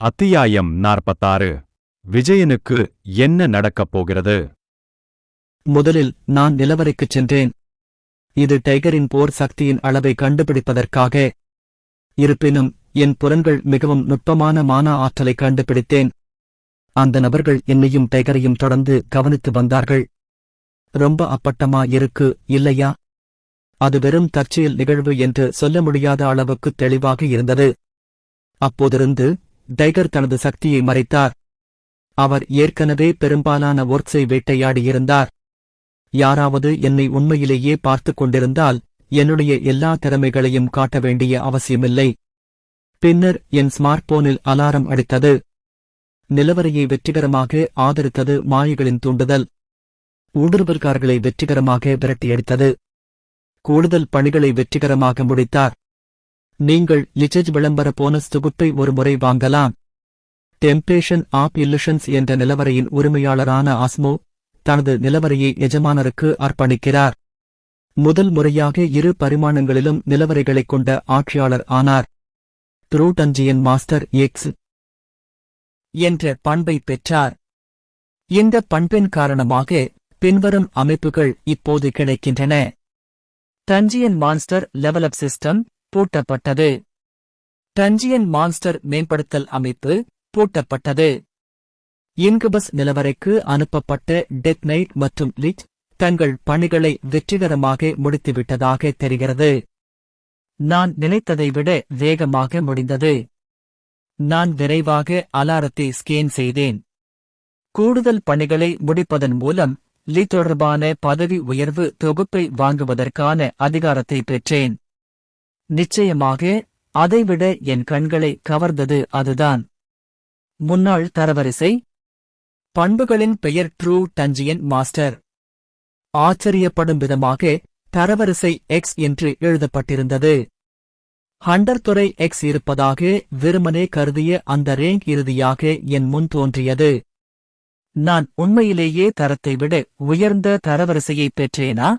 அத்தியாயம் 46. விஜயனுக்கு என்ன நடக்கப் போகிறது? முதலில் நான் நிலவரைக்குச் சென்றேன். இது டைகரின் போர் சக்தியின் அளவை கண்டுபிடிப்பதற்காக. இருப்பினும் என் புலன்கள் மிகவும் நுட்பமான மான ஆற்றலை கண்டுபிடித்தேன். அந்த நபர்கள் என்னையும் டைகரையும் தொடர்ந்து கவனித்து வந்தார்கள். ரொம்ப அப்பட்டமா இருக்கு, இல்லையா? அது வெறும் தற்செயல் நிகழ்வு என்று சொல்ல முடியாத அளவுக்கு தெளிவாக இருந்தது. அப்போதிருந்து டைகர் தனது சக்தியை மறைத்தார். அவர் ஏற்கனவே பெரும்பாலான ஒர்க்ஸை வேட்டையாடியிருந்தார். யாராவது என்னை உண்மையிலேயே பார்த்துக் கொண்டிருந்தால் என்னுடைய எல்லா திறமைகளையும் காட்ட வேண்டிய அவசியமில்லை. பின்னர் என் ஸ்மார்ட்போனில் அலாரம் அடித்தது. நிலவரையை வெற்றிகரமாக ஆதரித்தது மாயைகளின் தூண்டுதல். ஊடுருவல்காரர்களை வெற்றிகரமாக விரட்டியடித்தது. கூடுதல் பணிகளை வெற்றிகரமாக முடித்தார். நீங்கள் லிச்சேஜ் விளம்பர போனஸ் தொகுப்பை ஒரு முறை வாங்கலாம். டெம்ப்டேஷன் ஆப் இல்லுஷன்ஸ் என்ற நிலவரையின் உரிமையாளரான ஆஸ்மோ தனது நிலவரையை எஜமானருக்கு அர்ப்பணிக்கிறார். முதல் முறையாக 2 பரிமாணங்களிலும் நிலவரைகளைக் கொண்ட ஆட்சியாளர் ஆனார். ட்ரூ டஞ்சியன் மாஸ்டர் எக்ஸ் என்ற பண்பை பெற்றார். இந்த பண்பின் காரணமாக பின்வரும் அமைப்புகள் இப்போது கிடைக்கின்றன. டஞ்சியன் மான்ஸ்டர் லெவலப் சிஸ்டம் பூட்டப்பட்டது. டஞ்சியன் மான்ஸ்டர் மேம்படுத்தல் அமைப்பு பூட்டப்பட்டது. இன்குபஸ் நிலவரைக்கு அனுப்பப்பட்ட டெத் நைட் மற்றும் லிச் தங்கள் பணிகளை வெற்றிகரமாக முடித்துவிட்டதாக தெரிகிறது. நான் நினைத்ததை விட வேகமாக முடிந்தது. நான் விரைவாக அலாரத்தை ஸ்கேன் செய்தேன். கூடுதல் பணிகளை முடிப்பதன் மூலம் லீ தொடர்பான பதவி உயர்வு தொகுப்பை வாங்குவதற்கான அதிகாரத்தை பெற்றேன். நிச்சயமாக அதைவிட என் கண்களை கவர்ந்தது அதுதான். முன்னாள் தரவரிசை பண்புகளின் பெயர் ட்ரூ டஞ்சியன் மாஸ்டர். ஆச்சரியப்படும் விதமாக தரவரிசை எக்ஸ் என்று எழுதப்பட்டிருந்தது. ஹண்டர் துறை எக்ஸ் இருப்பதாக வெறுமனே கருதிய அந்த ரேங்க் இறுதியாக என் முன் தோன்றியது. நான் உண்மையிலேயே தரத்தை விட உயர்ந்த தரவரிசையை பெற்றேனா?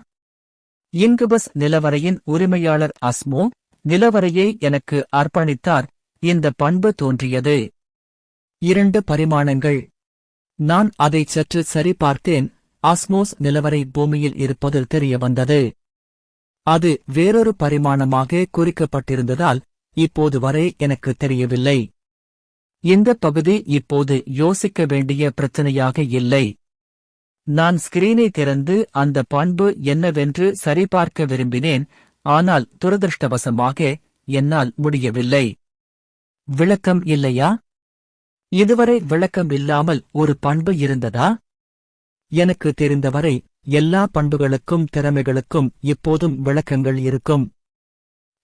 இன்குபஸ் நிலவரையின் உரிமையாளர் அஸ்மோ நிலவரையை எனக்கு அர்ப்பணித்தார். இந்த பண்பு தோன்றியது. 2 பரிமாணங்கள். நான் அதை சற்று சரிபார்த்தேன். ஆஸ்மோஸ் நிலவரை பூமியில் இருப்பது தெரியவந்தது. அது வேறொரு பரிமாணமாக குறிக்கப்பட்டிருந்ததால் இப்போது வரை எனக்கு தெரியவில்லை. இந்த பகுதி இப்போது யோசிக்க வேண்டிய பிரச்சனையாக இல்லை. நான் ஸ்கிரீனை திறந்து அந்த பண்பு என்னவென்று சரிபார்க்க விரும்பினேன். ஆனால் துரதிருஷ்டவசமாக என்னால் முடியவில்லை. விளக்கம் இல்லையா? இதுவரை விளக்கம் இல்லாமல் ஒரு பண்பு இருந்ததா? எனக்கு தெரிந்தவரை எல்லா பண்புகளுக்கும் திறமைகளுக்கும் எப்போதும் விளக்கங்கள் இருக்கும்.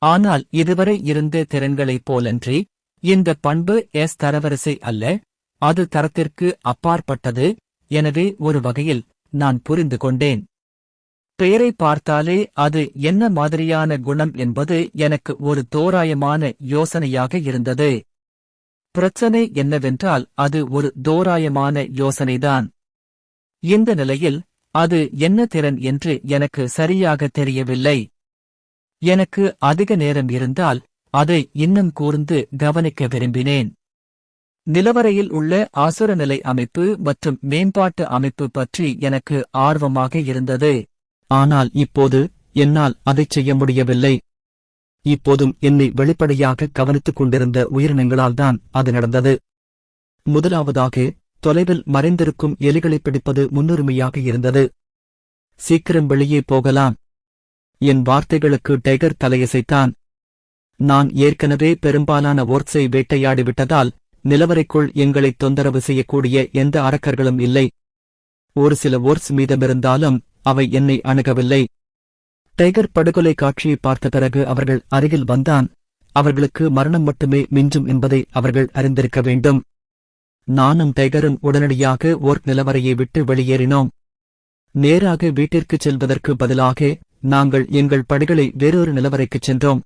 ஆனால் இதுவரை இருந்த திறன்களைப் போலன்றி இந்த பண்பு எஸ் தரவரிசை அல்ல. அது தரத்திற்கு அப்பாற்பட்டது. எனவே ஒரு வகையில் நான் புரிந்து கொண்டேன். பெயரை பார்த்தாலே அது என்ன மாதிரியான குணம் என்பது எனக்கு ஒரு தோராயமான யோசனையாக இருந்தது. பிரச்சனை என்னவென்றால் அது ஒரு தோராயமான யோசனைதான். இந்த நிலையில் அது என்ன திறன் என்று எனக்கு சரியாக தெரியவில்லை. எனக்கு அதிக நேரம் இருந்தால் அதை இன்னும் கூர்ந்து கவனிக்க விரும்பினேன். நிலவரையில் உள்ள ஆசுர நிலை அமைப்பு மற்றும் மேம்பாட்டு அமைப்பு பற்றி எனக்கு ஆர்வமாக இருந்தது. ஆனால் இப்போது என்னால் அதைச் செய்ய முடியவில்லை. இப்போதும் என்னை வெளிப்படையாக கவனித்துக் கொண்டிருந்த உயிரினங்களால்தான் அது நடந்தது. முதலாவதாக தொலைவில் மறைந்திருக்கும் எலிகளை பிடிப்பது முன்னுரிமையாக இருந்தது. சீக்கிரம் வெளியே போகலாம். என் வார்த்தைகளுக்கு டைகர் தலையசைத்தான். நான் ஏற்கனவே பெரும்பாலான ஒர்க்ஸை வேட்டையாடிவிட்டதால் நிலவரைக்குள் எங்களை தொந்தரவு செய்யக்கூடிய எந்த அரக்கர்களும் இல்லை. ஒரு சில ஒர்க்ஸ் மீதமிருந்தாலும் அவை என்னை அணுகவில்லை. டைகர் படுகொலை காட்சியை பார்த்த பிறகு அவர்கள் அருகில் வந்தான். அவர்களுக்கு மரணம் மட்டுமே மிஞ்சும் என்பதை அவர்கள் அறிந்திருக்க வேண்டும். நானும் டைகரும் உடனடியாக ஒர்க் நிலவரையை விட்டு வெளியேறினோம். நேராக வீட்டிற்குச் செல்வதற்கு பதிலாக நாங்கள் எங்கள் படிகளை வேறொரு நிலவரைக்குச் சென்றோம்.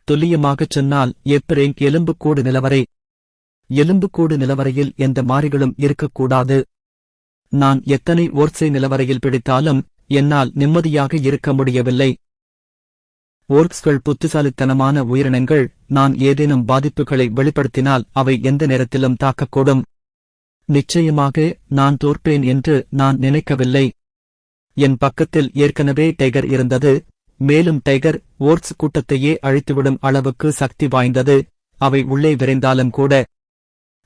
துல்லியமாகச் சொன்னால் எப்ரேங்க் எலும்புக்கூடு நிலவரை. எலும்புக்கூடு நிலவரையில் எந்த மாறிகளும் இருக்கக்கூடாது. நான் எத்தனை ஒர்க்ஸை நிலவரையில் பிடித்தாலும் என்னால் நிம்மதியாக இருக்க முடியவில்லை. ஓர்க்ஸ்கள் புத்திசாலித்தனமான உயிரினங்கள். நான் ஏதேனும் பாதிப்புகளை வெளிப்படுத்தினால் அவை எந்த நேரத்திலும் தாக்கக்கூடும். நிச்சயமாக நான் தோற்பேன் என்று நான் நினைக்கவில்லை. என் பக்கத்தில் ஏற்கனவே டைகர் இருந்தது. மேலும் டைகர் ஓர்க்ஸ் கூட்டத்தையே அழித்துவிடும் அளவுக்கு சக்தி வாய்ந்தது. அவை உள்ளே விரைந்தாலும் கூட.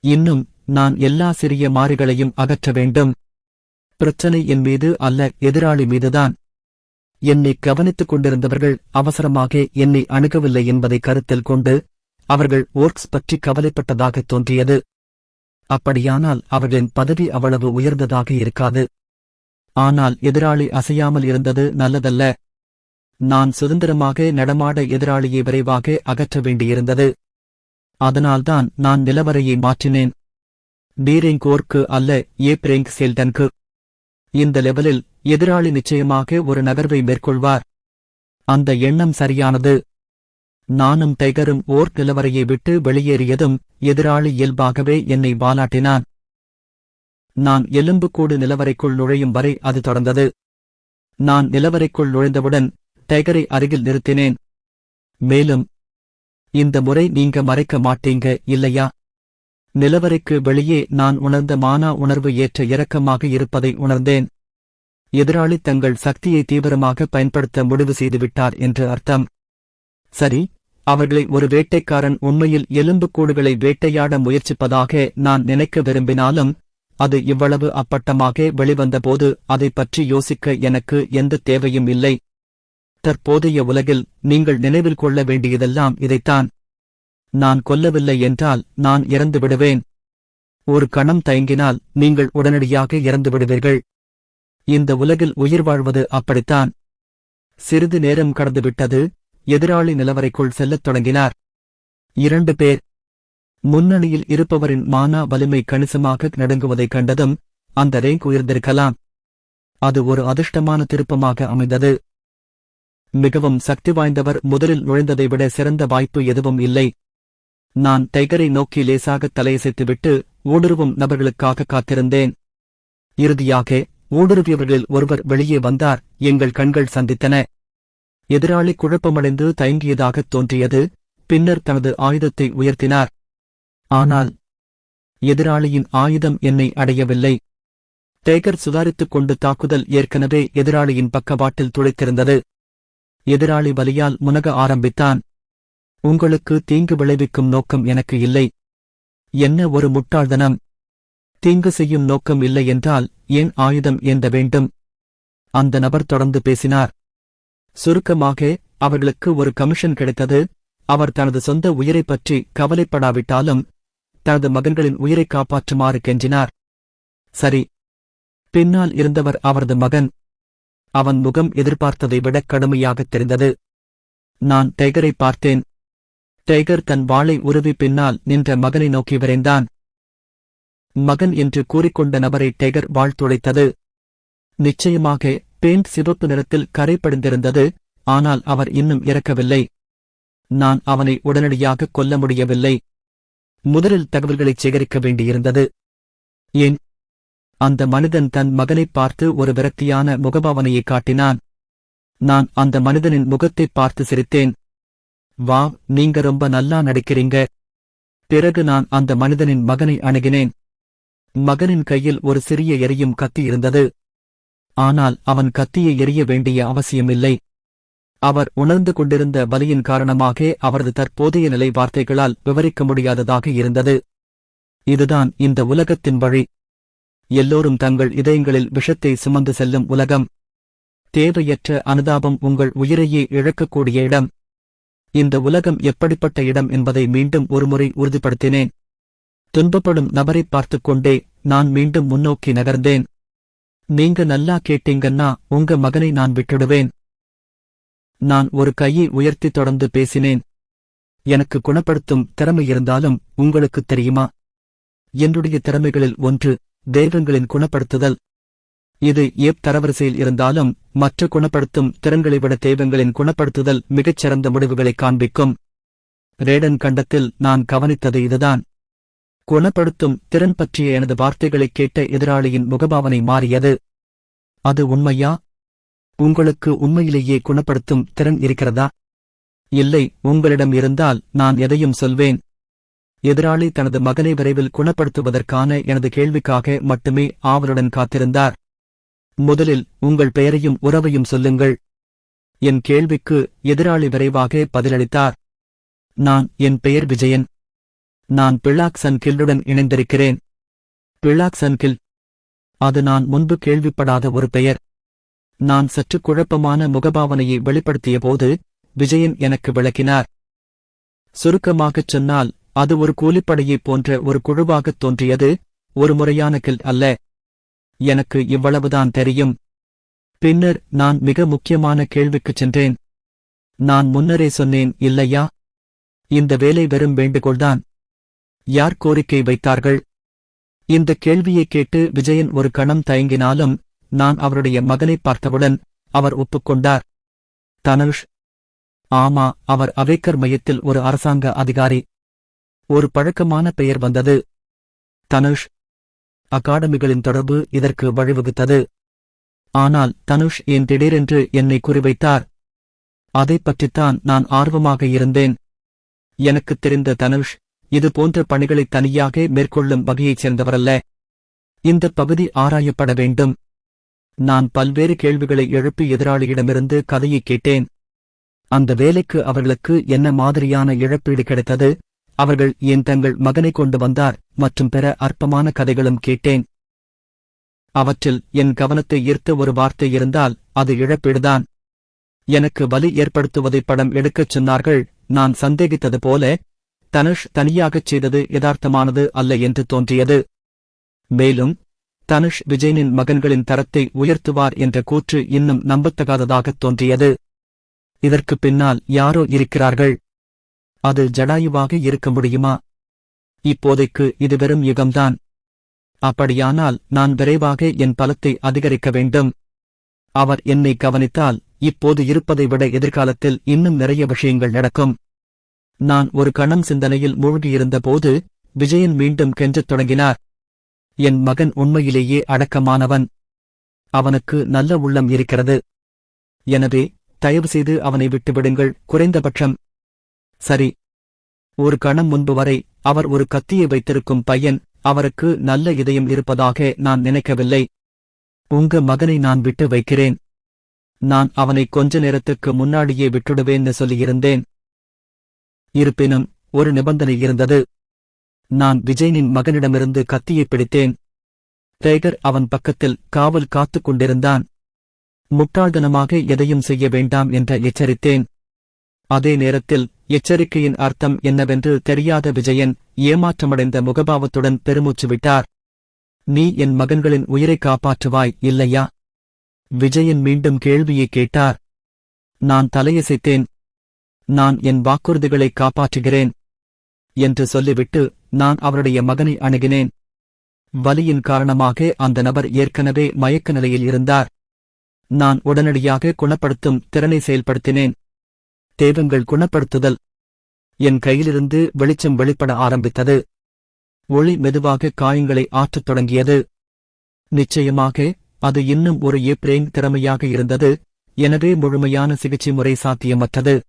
இன்னும் நான் எல்லா சிறிய மாறிகளையும் அகற்ற வேண்டும். பிரச்சனை என் மீது அல்ல, எதிராளி மீதுதான். என்னை கவனித்துக் கொண்டிருந்தவர்கள் அவசரமாக என்னை அணுகவில்லை என்பதை கருத்தில் கொண்டு அவர்கள் ஓர்க்ஸ் பற்றி கவலைப்பட்டதாகத் தோன்றியது. அப்படியானால் அவர்களின் பதவி அவ்வளவு உயர்ந்ததாக இருக்காது. ஆனால் எதிராளி அசையாமல் இருந்தது நல்லதல்ல. நான் சுதந்திரமாக நடமாட எதிராளியை விரைவாக அகற்ற வேண்டியிருந்தது. அதனால்தான் நான் நிலவரையை மாற்றினேன். டீரிங் கோர்க்கு அல்ல, ஏப்ரேங்க் செல்டனுக்கு. இந்த லெவலில் எதிராளி நிச்சயமாக ஒரு நகர்வை மேற்கொள்வார். அந்த எண்ணம் சரியானது. நானும் டைகரும் ஓர்க் நிலவரையை விட்டு வெளியேறியதும் எதிராளி இயல்பாகவே என்னை வாலாட்டினான். நான் எலும்புக்கூடு நிலவரைக்குள் நுழையும் வரை அது தொடர்ந்தது. நான் நிலவரைக்குள் நுழைந்தவுடன் டைகரை அருகில் நிறுத்தினேன். மேலும், இந்த முறை நீங்க மறைக்க மாட்டீங்க இல்லையா? நிலவரைக்கு வெளியே நான் உணர்ந்த மானா உணர்வு ஏற்ற இறக்கமாக இருப்பதை உணர்ந்தேன். எதிராளி தங்கள் சக்தியை தீவிரமாக பயன்படுத்த முடிவு செய்துவிட்டார் என்று அர்த்தம். சரி, அவர்களை ஒரு வேட்டைக்காரன் உண்மையில் எலும்புக்கூடுகளை வேட்டையாட முயற்சிப்பதாக நான் நினைக்க விரும்பினாலும், அது இவ்வளவு அப்பட்டமாக வெளிவந்தபோது அதைப் பற்றி யோசிக்க எனக்கு எந்த தேவையும் இல்லை. தற்போதைய உலகில் நீங்கள் நினைவில் கொள்ள வேண்டியதெல்லாம் இதைத்தான். நான் கொல்லவில்லை என்றால் நான் இறந்து விடுவேன். ஒரு கணம் தயங்கினால் நீங்கள் உடனடியாக இறந்து விடுவீர்கள். இந்த உலகில் உயிர் வாழ்வது அப்படித்தான். சிறிது நேரம் கடந்துவிட்டது. எதிராளி நிலவரைக்குள் செல்லத் தொடங்கினார். 2 பேர். முன்னணியில் இருப்பவரின் மானா வலிமை கணிசமாக நடுங்குவதைக் கண்டதும் அந்த ரேங்க் உயர்ந்திருக்கலாம். அது ஒரு அதிர்ஷ்டமான திருப்பமாக அமைந்தது. மிகவும் சக்தி வாய்ந்தவர் முதலில் நுழைந்ததை விட சிறந்த வாய்ப்பு எதுவும் இல்லை. நான் டைகரை நோக்கி லேசாக தலையசைத்துவிட்டு ஊடுருவும் நபர்களுக்காக காத்திருந்தேன். இறுதியாக ஊடுருவியவர்களில் ஒருவர் வெளியே வந்தார். எங்கள் கண்கள் சந்தித்தன. எதிராளி குழப்பமடைந்து தயங்கியதாகத் தோன்றியது. பின்னர் தனது ஆயுதத்தை உயர்த்தினார். ஆனால் எதிராளியின் ஆயுதம் என்னை அடையவில்லை. டைகர் சுதாரித்துக் கொண்டு தாக்குதல் ஏற்கனவே எதிராளியின் பக்கவாட்டில் துளைத்திருந்தது. எதிராளி வலியால் முனக ஆரம்பித்தான். உங்களுக்கு தீங்கு விளைவிக்கும் நோக்கம் எனக்கு இல்லை. என்ன ஒரு முட்டாள்தனம்! தீங்கு செய்யும் நோக்கம் இல்லை என்றால் ஏன் ஆயுதம் ஏந்த வேண்டும்? அந்த நபர் தொடர்ந்து பேசினார். சுருக்கமாக, அவர்களுக்கு ஒரு கமிஷன் கிடைத்தது. அவர் தனது சொந்த உயிரைப் பற்றி கவலைப்படாவிட்டாலும் தனது மகன்களின் உயிரை காப்பாற்றுமாறு கெஞ்சினார். சரி. பின்னால் இருந்தவர் அவரது மகன். அவன் முகம் எதிர்பார்த்ததை விட கடுமையாகத் தெரிந்தது. நான் டைகரை பார்த்தேன். டைகர் தன் வாளை உருவி பின்னால் நின்ற மகனை நோக்கி விரைந்தான். மகன் என்று கூறிக்கொண்ட நபரை டைகர் வாள் துளைத்தது. நிச்சயமாக பெயிண்ட் சிவப்பு நிறத்தில் கரை படிந்திருந்தது. ஆனால் அவர் இன்னும் இறக்கவில்லை. நான் அவனை உடனடியாக கொல்ல முடியவில்லை. முதலில் தகவல்களைச் சேகரிக்க வேண்டியிருந்தது. ஏன்? அந்த மனிதன் தன் மகனைப் பார்த்து ஒரு விரக்தியான முகபாவனையை காட்டினான். நான் அந்த மனிதனின் முகத்தைப் பார்த்து சிரித்தேன். வா, நீங்க ரொம்ப நல்லா நடிக்கிறீங்க. பிறகு நான் அந்த மனிதனின் மகனை அணுகினேன். மகனின் கையில் ஒரு சிறிய எரியும் கத்தி இருந்தது. ஆனால் அவன் கத்தியை எரிய வேண்டிய அவசியமில்லை. அவர் உணர்ந்து கொண்டிருந்த வலியின் காரணமாக அவரது தற்போதைய நிலை வார்த்தைகளால் விவரிக்க முடியாததாக இருந்தது. இதுதான் இந்த உலகத்தின் வழி. எல்லோரும் தங்கள் இதயங்களில் விஷத்தை சுமந்து செல்லும் உலகம். தேவையற்ற அனுதாபம் உங்கள் உயிரையே இழக்கக்கூடிய இடம். இந்த உலகம் எப்படிப்பட்ட இடம் என்பதை மீண்டும் ஒருமுறை உறுதிப்படுத்தினேன். துன்பப்படும் நபரைப் பார்த்துக் கொண்டே நான் மீண்டும் முன்னோக்கி நகர்ந்தேன். நீங்க நல்லா கேட்டீங்கன்னா உங்க மகனை நான் விட்டுடுவேன். நான் ஒரு கையை உயர்த்தி தொடர்ந்து பேசினேன். எனக்கு குணப்படுத்தும் திறமை இருந்தாலும் உங்களுக்குத் தெரியுமா? என்னுடைய திறமைகளில் ஒன்று தெய்வங்களின் குணப்படுத்துதல். இது தரவரிசையில் இருந்தாலும் மற்ற குணப்படுத்தும் திறன்களை விட தெய்வங்களின் குணப்படுத்துதல் மிகச்சிறந்த முடிவுகளை காண்பிக்கும். ரேடன் கண்டத்தில் நான் கவனித்தது இதுதான். குணப்படுத்தும் திறன் பற்றிய எனது வார்த்தைகளைக் கேட்ட எதிராளியின் முகபாவனை மாறியது. அது உண்மையா? உங்களுக்கு உண்மையிலேயே குணப்படுத்தும் திறன் இருக்கிறதா? இல்லை, உங்களிடம் இருந்தால் நான் எதையும் சொல்வேன். எதிராளி தனது மகனை விரைவில் குணப்படுத்துவதற்கான எனது கேள்விக்காக மட்டுமே ஆவலுடன் காத்திருந்தார். முதலில் உங்கள் பெயரையும் உறவையும் சொல்லுங்கள். என் கேள்விக்கு எதிராளி விரைவாக பதிலளித்தார். என் பெயர் விஜயன். நான் பிளாக்சன் கில்டுடன் இணைந்திருக்கிறேன். பிளாக்சன் கில்? அது நான் முன்பு கேள்விப்படாத ஒரு பெயர். நான் சற்று குழப்பமான முகபாவனையை வெளிப்படுத்தியபோது விஜயன் எனக்கு விளக்கினார். சுருக்கமாகச் சொன்னால் அது ஒரு கூலிப்படையைப் போன்ற ஒரு குழுவாகத் தோன்றியது, ஒரு முறையான கில் அல்ல. எனக்கு இவ்வளவுதான் தெரியும். பின்னர் நான் மிக முக்கியமான கேள்விக்குச் சென்றேன். நான் முன்னரே சொன்னேன் இல்லையா? இந்த வேலை வெறும் வேண்டுகோள்தான். யார் கோரிக்கை வைத்தார்கள்? இந்த கேள்வியைக் கேட்டு விஜயன் ஒரு கணம் தயங்கினாலும் நான் அவருடைய மகனைப் பார்த்தவுடன் அவர் ஒப்புக்கொண்டார். தனுஷ்? ஆமா, அவர் அவேக்கர் மையத்தில் ஒரு அரசாங்க அதிகாரி. ஒரு பழக்கமான பெயர் வந்தது. தனுஷ். அகாடமிகளின் தொடர்பு இதற்கு வழிவகுத்தது. ஆனால் தனுஷ் ஏன் திடீரென்று என்னை குறிவைத்தார்? அதைப் பற்றித்தான் நான் ஆர்வமாக இருந்தேன். எனக்குத் தெரிந்த தனுஷ் இது போன்ற பணிகளை தனியாக மேற்கொள்ளும் வகையைச் சேர்ந்தவரல்ல. இந்த பகுதி ஆராயப்பட வேண்டும். நான் பல்வேறு கேள்விகளை எழுப்பி எதிராளியிடமிருந்து கதையை கேட்டேன். அந்த வேலைக்கு அவர்களுக்கு என்ன மாதிரியான இழப்பீடு கிடைத்தது, அவர்கள் ஏன் தங்கள் மகனை கொண்டு வந்தார் மற்றும் பிற அற்பமான கதைகளும் கேட்டேன். அவற்றில் என் கவனத்தை ஈர்த்த ஒரு வார்த்தை இருந்தால் அது இழப்பீடுதான். எனக்கு வலி ஏற்படுத்துவதை படம் எடுக்கச் சொன்னார்கள். நான் சந்தேகித்தது போல தனுஷ் தனியாகச் செய்தது யதார்த்தமானது அல்ல என்று தோன்றியது. மேலும் தனுஷ் விஜயனின் மகன்களின் தரத்தை உயர்த்துவார் என்ற கூற்று இன்னும் நம்பத்தகாததாகத் தோன்றியது. இதற்கு பின்னால் யாரோ இருக்கிறார்கள். அது ஜடாயுவாக இருக்க முடியுமா? இப்போதைக்கு இது வெறும் யுகம்தான். அப்படியானால் நான் விரைவாக என் பலத்தை அதிகரிக்க வேண்டும். அவர் என்னை கவனித்தால் இப்போது இருப்பதை விட எதிர்காலத்தில் இன்னும் நிறைய விஷயங்கள் நடக்கும். நான் ஒரு கணம் சிந்தனையில் மூழ்கியிருந்தபோது விஜயன் மீண்டும் கெஞ்சத் தொடங்கினார். என் மகன் உண்மையிலேயே அடக்கமானவன். அவனுக்கு நல்ல உள்ளம் இருக்கிறது. எனவே தயவுசெய்து அவனை விட்டுவிடுங்கள், குறைந்தபட்சம். சரி. ஒரு கணம் முன்பு வரை அவர் ஒரு கத்தியை வைத்திருக்கும் பையன். அவருக்கு நல்ல இதயம் இருப்பதாக நான் நினைக்கவில்லை. உங்க மகனை நான் விட்டு வைக்கிறேன். நான் அவனை கொஞ்ச நேரத்துக்கு முன்னாடியே விட்டுடுவேன்னு சொல்லியிருந்தேன். இருப்பினும் ஒரு நிபந்தனை இருந்தது. நான் விஜயனின் மகனிடமிருந்து கத்தியை பிடித்தேன். டைகர் அவன் பக்கத்தில் காவல் காத்துக் கொண்டிருந்தான். முட்டாள்தனமாக எதையும் செய்ய வேண்டாம் என்ற எச்சரித்தேன். அதே நேரத்தில் எச்சரிக்கையின் அர்த்தம் என்னவென்று தெரியாத விஜயன் ஏமாற்றமடைந்த முகபாவத்துடன் பெருமூச்சு விட்டார். நீ என் மகன்களின் உயிரை காப்பாற்றுவாய் இல்லையா? விஜயன் மீண்டும் கேள்வியை கேட்டார். நான் தலையசைத்தேன். நான் என் வாக்குறுதிகளை காப்பாற்றுகிறேன் என்று சொல்லிவிட்டு நான் அவருடைய மகனை அணுகினேன். வலியின் காரணமாக அந்த நபர் ஏற்கனவே மயக்க நிலையில் இருந்தார். நான் உடனடியாக குணப்படுத்தும் திறனை செயல்படுத்தினேன். தேவங்கள் குணப்படுத்துதல். என் கையிலிருந்து வெளிச்சம் வெளிப்பட ஆரம்பித்தது. ஒளி மெதுவாக காயங்களை ஆற்றத் தொடங்கியது. நிச்சயமாக அது இன்னும் ஒரு ஏப்ரேன் திறமையாக இருந்தது. எனவே முழுமையான சிகிச்சை முறை சாத்தியமற்றது.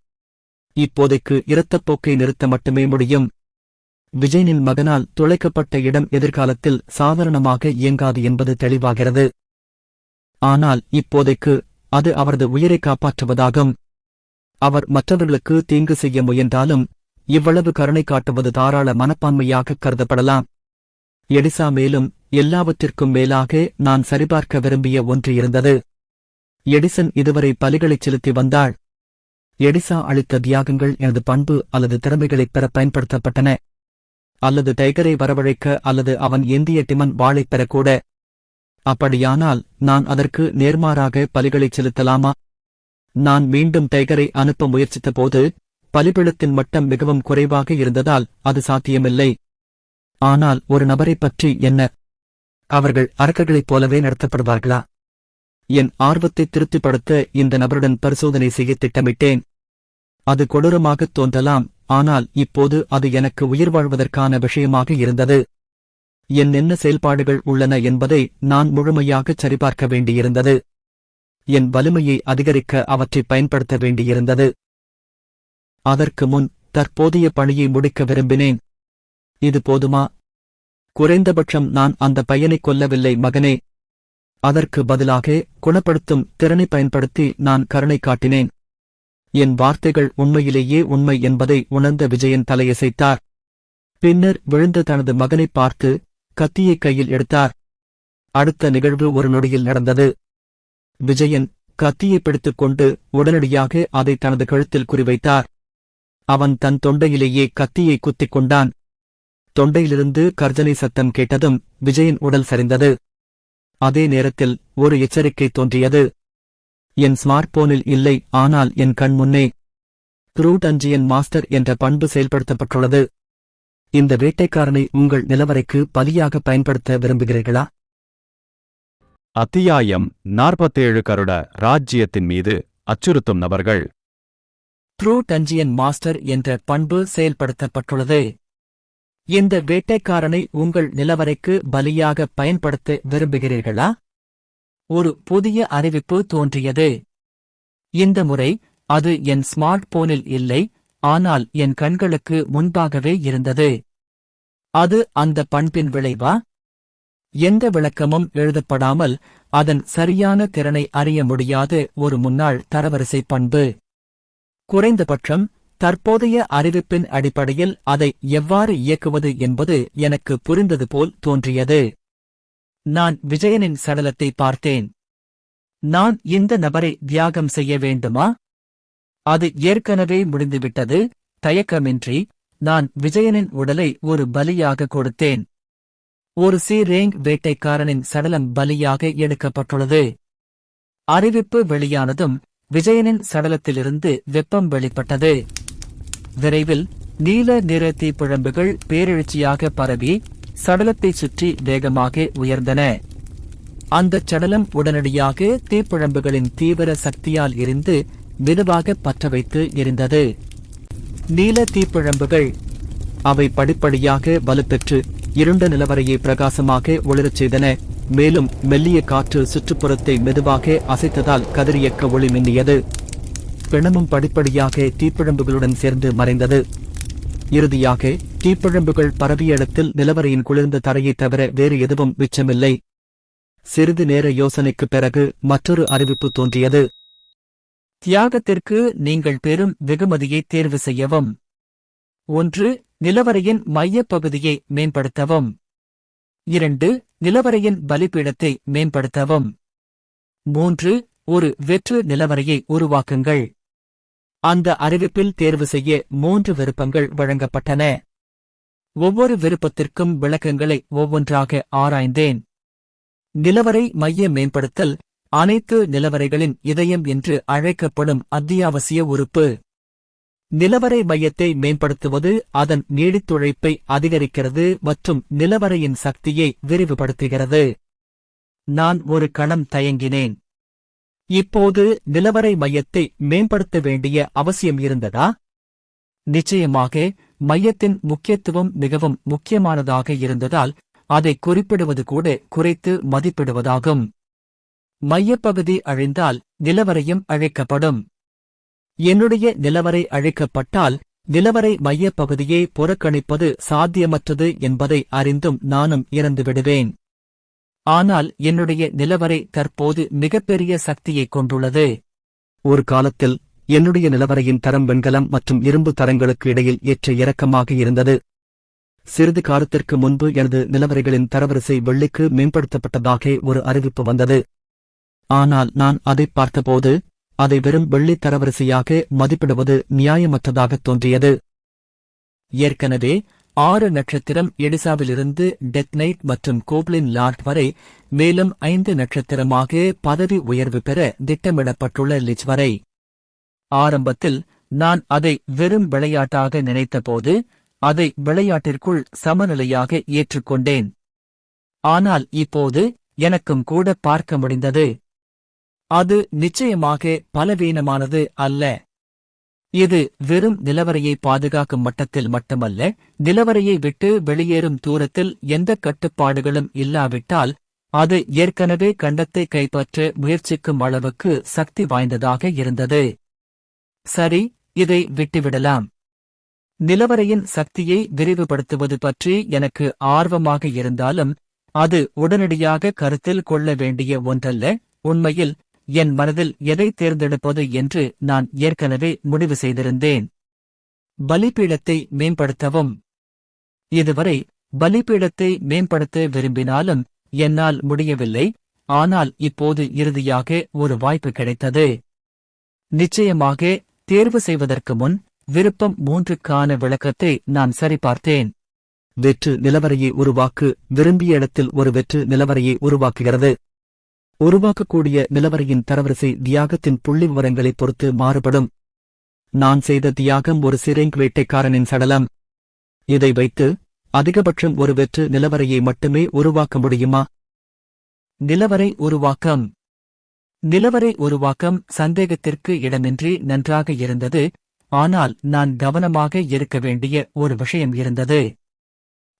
இப்போதைக்கு இரத்தப்போக்கை நிறுத்த மட்டுமே முடியும். விஜயனின் மகனால் துளைக்கப்பட்ட இடம் எதிர்காலத்தில் சாதாரணமாக இயங்காது என்பது தெளிவாகிறது. ஆனால் இப்போதைக்கு அது அவரது உயிரை காப்பாற்றுவதாகும். அவர் மற்றவர்களுக்கு தீங்கு செய்ய முயன்றாலும் இவ்வளவு கருணை காட்டுவது தாராள மனப்பான்மையாக கருதப்படலாம். எடிசா மேலும் எல்லாவற்றிற்கும் மேலாக நான் சரிபார்க்க விரும்பிய ஒன்று இருந்தது. எடிசன் இதுவரை பலிகளைச் செலுத்தி வந்தாள். எடிசா அளித்த தியாகங்கள் எனது பண்பு அல்லது திறமைகளைப் பெற பயன்படுத்தப்பட்டன. அல்லது டைகரை வரவழைக்க அல்லது அவன் ஏந்திய டிமன் வாளைப் பெறக்கூட. அப்படியானால் நான் அதற்கு நேர்மாறாக பலிகளைச் செலுத்தலாமா? நான் மீண்டும் டைகரை அனுப்ப முயற்சித்தபோது பலிபீடத்தின் மட்டம் மிகவும் குறைவாக இருந்ததால் அது சாத்தியமில்லை. ஆனால் ஒரு நபரைப் பற்றி என்ன? அவர்கள் அரக்கர்களைப் போலவே நடத்தப்படுவார்களா? என் ஆர்வத்தை திருப்திப்படுத்த இந்த நபருடன் பரிசோதனை செய்ய திட்டமிட்டேன். அது கொடூரமாகத் தோன்றலாம், ஆனால் இப்போது அது எனக்கு உயிர் வாழ்வதற்கான விஷயமாக இருந்தது. என்னென்ன செயல்பாடுகள் உள்ளன என்பதை நான் முழுமையாகச் சரிபார்க்க வேண்டியிருந்தது. என் வலிமையை அதிகரிக்க அவற்றை பயன்படுத்த வேண்டியிருந்தது. அதற்கு முன் தற்போதைய பணியை முடிக்க விரும்பினேன். இது போதுமா? குறைந்தபட்சம் நான் அந்த பையனை கொல்லவில்லை மகனே. அதற்கு பதிலாக குணப்படுத்தும் திறனை பயன்படுத்தி நான் கருணை காட்டினேன். என் வார்த்தைகள் உண்மையிலேயே உண்மை என்பதை உணர்ந்த விஜயன் தலையசைத்தார். பின்னர் விழுந்த தனது மகனை பார்த்து கத்தியை கையில் எடுத்தார். அடுத்த நிகழ்வு ஒரு நொடியில் நடந்தது. விஜயன் கத்தியை பிடித்துக்கொண்டு உடனடியாக அதை தனது கழுத்தில் குறிவைத்தார். அவன் தன் தொண்டையிலேயே கத்தியை குத்திக் கொண்டான். தொண்டையிலிருந்து கர்ஜனை சத்தம் கேட்டதும் விஜயன் உடல் சரிந்தது. அதே நேரத்தில் ஒரு எச்சரிக்கை தோன்றியது. என் ஸ்மார்ட் போனில் இல்லை, ஆனால் என் கண் முன்னே ட்ரூ டஞ்சியன் மாஸ்டர் என்ற பண்பு செயல்படுத்தப்பட்டுள்ளது. இந்த வேட்டைக்காரனை உங்கள் நிலவரைக்கு பலியாக பயன்படுத்த விரும்புகிறீர்களா? அத்தியாயம் 47 கருட ராஜ்ஜியத்தின் மீது அச்சுறுத்தும் நபர்கள். ட்ரூ டஞ்சியன் மாஸ்டர் என்ற பண்பு செயல்படுத்தப்பட்டுள்ளது. இந்த வேட்டைக்காரனை உங்கள் நிலவரைக்கு பலியாக பயன்படுத்த விரும்புகிறீர்களா? ஒரு புதிய அறிவிப்பு தோன்றியது. இந்த முறை அது என் ஸ்மார்ட் போனில் இல்லை, ஆனால் என் கண்களுக்கு முன்பாகவே இருந்தது. அது அந்த பண்பின் விளைவா? எந்த விளக்கமும் எழுதப்படாமல் அதன் சரியான திறனை அறிய முடியாத ஒரு முன்னாள் தரவரிசை பண்பு. குறைந்தபட்சம் தற்போதைய அறிவிப்பின் அடிப்படையில் அதை எவ்வாறு இயக்குவது என்பது எனக்கு புரிந்தது போல் தோன்றியது. நான் விஜயனின் சடலத்தை பார்த்தேன். நான் இந்த நபரை தியாகம் செய்ய வேண்டுமா? அது ஏற்கனவே முடிந்துவிட்டது. தயக்கமின்றி நான் விஜயனின் உடலை ஒரு பலியாக கொடுத்தேன். ஒரு ரேங்க் வேட்டைக்காரனின் சடலம் பலியாக எடுக்கப்பட்டுள்ளது. அறிவிப்பு வெளியானதும் விஜயனின் சடலத்திலிருந்து வெப்பம் வெளிப்பட்டது. விரைவில் நீல நிற தீப்பிழம்புகள் பேரெழுச்சியாக பரவி சடலத்தைச் சுற்றி வேகமாக உயர்ந்தன. அந்தச் சடலம் உடனடியாக தீப்பிழம்புகளின் தீவிர சக்தியால் எரிந்து மெதுவாக பற்றவைத்து எரிந்தது. நீல தீப்பிழம்புகள் அவை படிப்படியாக வலுப்பெற்று இருண்ட நிலவரையை பிரகாசமாக ஒளிரச் செய்தன. மேலும் மெல்லிய காற்று சுற்றுப்புறத்தை மெதுவாக அசைத்ததால் கதிரியக்க ஒளி மின்னியது. பிணமும் படிப்படியாக தீப்பிழம்புகளுடன் சேர்ந்து மறைந்தது. இறுதியாக தீப்பிழம்புகள் பரவிய இடத்தில் நிலவரையின் குளிர்ந்த தரையைத் தவிர வேறு எதுவும் மிச்சமில்லை. சிறிது நேர யோசனைக்குப் பிறகு மற்றொரு அறிவிப்பு தோன்றியது. தியாகத்திற்கு நீங்கள் பெறும் வெகுமதியை தேர்வு செய்யவும். 1. நிலவரையின் மையப்பகுதியை மேம்படுத்தவும். 2. நிலவரையின் பலிபீடத்தை மேம்படுத்தவும். 3. ஒரு வெற்று நிலவரையை உருவாக்குங்கள். அந்த அறிவிப்பில் தேர்வு செய்ய 3 விருப்பங்கள் வழங்கப்பட்டன. ஒவ்வொரு விருப்பத்திற்கும் விளக்கங்களை ஒவ்வொன்றாக ஆராய்ந்தேன். நிலவரை மைய மேம்படுத்தல் அனைத்து நிலவரைகளின் இதயம் என்று அழைக்கப்படும் அத்தியாவசிய உறுப்பு. நிலவரை மையத்தை மேம்படுத்துவது அதன் நீடித்துழைப்பை அதிகரிக்கிறது மற்றும் நிலவரையின் சக்தியை விரிவுபடுத்துகிறது. நான் ஒரு கணம் தயங்கினேன். இப்போது நிலவரை மையத்தை மேம்படுத்த வேண்டிய அவசியம் இருந்ததா? நிச்சயமாக மையத்தின் முக்கியத்துவம் மிகவும் முக்கியமானதாக இருந்ததால் அதை குறிப்பிடுவது கூட குறைத்து மதிப்பிடுவதாகும். மையப்பகுதி அழிந்தால் நிலவரையும் அழிக்கப்படும். என்னுடைய நிலவரை அழிக்கப்பட்டால் நிலவரை மையப்பகுதியை புறக்கணிப்பது சாத்தியமற்றது என்பதை அறிந்தும் நானும் இறந்துவிடுவேன். ஆனால் என்னுடைய நிலவரை தற்போது மிகப்பெரிய சக்தியைக் கொண்டுள்ளது. ஒரு காலத்தில் என்னுடைய நிலவரையின் தரம் வெண்கலம் மற்றும் இரும்பு தரங்களுக்கு இடையில் ஏற்ற இறக்கமாக இருந்தது. சிறிது காலத்திற்கு முன்பு எனது நிலவரைகளின் தரவரிசை வெள்ளிக்கு மேம்படுத்தப்பட்டதாக ஒரு அறிவிப்பு வந்தது. ஆனால் நான் அதை பார்த்தபோது அதை வெறும் வெள்ளி தரவரிசையாக மதிப்பிடுவது நியாயமற்றதாகத் தோன்றியது. ஏற்கனவே 6 நட்சத்திரம் எடிசாவிலிருந்து டெத் நைட் மற்றும் கோப்லின் லார்ட் வரை, மேலும் 5 நட்சத்திரமாக பதவி உயர்வு பெற திட்டமிடப்பட்டுள்ள லிச் வரை. ஆரம்பத்தில் நான் அதை வெறும் விளையாட்டாக நினைத்தபோது அதை விளையாட்டிற்குள் சமநிலையாக ஏற்றுக்கொண்டேன். ஆனால் இப்போது எனக்கும் கூட பார்க்க முடிந்தது. அது நிச்சயமாக பலவீனமானது அல்ல. இது வெறும் நிலவரையை பாதுகாக்கும் மட்டத்தில் மட்டுமல்ல, நிலவரையை விட்டு வெளியேறும் தூரத்தில் எந்த கட்டுப்பாடுகளும் இல்லாவிட்டால் அது ஏற்கனவே கண்டத்தை கைப்பற்ற முயற்சிக்கும் அளவுக்கு சக்தி வாய்ந்ததாக இருந்தது. சரி, இதை விட்டுவிடலாம். நிலவரையின் சக்தியை விரிவுபடுத்துவது பற்றி எனக்கு ஆர்வமாக இருந்தாலும் அது உடனடியாக கருத்தில் கொள்ள வேண்டிய ஒன்றல்ல. உண்மையில் என் மனதில் எதை தேர்ந்தெடுப்பது என்று நான் ஏற்கனவே முடிவு செய்திருந்தேன். பலிபீடத்தை மேம்படுத்தவும். இதுவரை பலிபீடத்தை மேம்படுத்த விரும்பினாலும் என்னால் முடியவில்லை. ஆனால் இப்போது இறுதியாக ஒரு வாய்ப்பு கிடைத்தது. நிச்சயமாக தேர்வு செய்வதற்கு முன் விருப்பம் 3க்கான விளக்கத்தை நான் சரிபார்த்தேன். வெற்று நிலவரையை உருவாக்கு. விரும்பிய இடத்தில் ஒரு வெற்று நிலவரையை உருவாக்குகிறது. உருவாக்கக்கூடிய நிலவரையின் தரவரிசை தியாகத்தின் புள்ளிவிவரங்களைப் பொறுத்து மாறுபடும். நான் செய்த தியாகம் ஒரு சிரேங் வேட்டைக்காரனின் சடலம். இதை வைத்து அதிகபட்சம் ஒரு வெற்று நிலவரையை மட்டுமே உருவாக்க முடியுமா? நிலவரை உருவாக்கம். நிலவரை உருவாக்கம் சந்தேகத்திற்கு இடமின்றி நன்றாக இருந்தது. ஆனால் நான் கவனமாக இருக்க வேண்டிய ஒரு விஷயம் இருந்தது.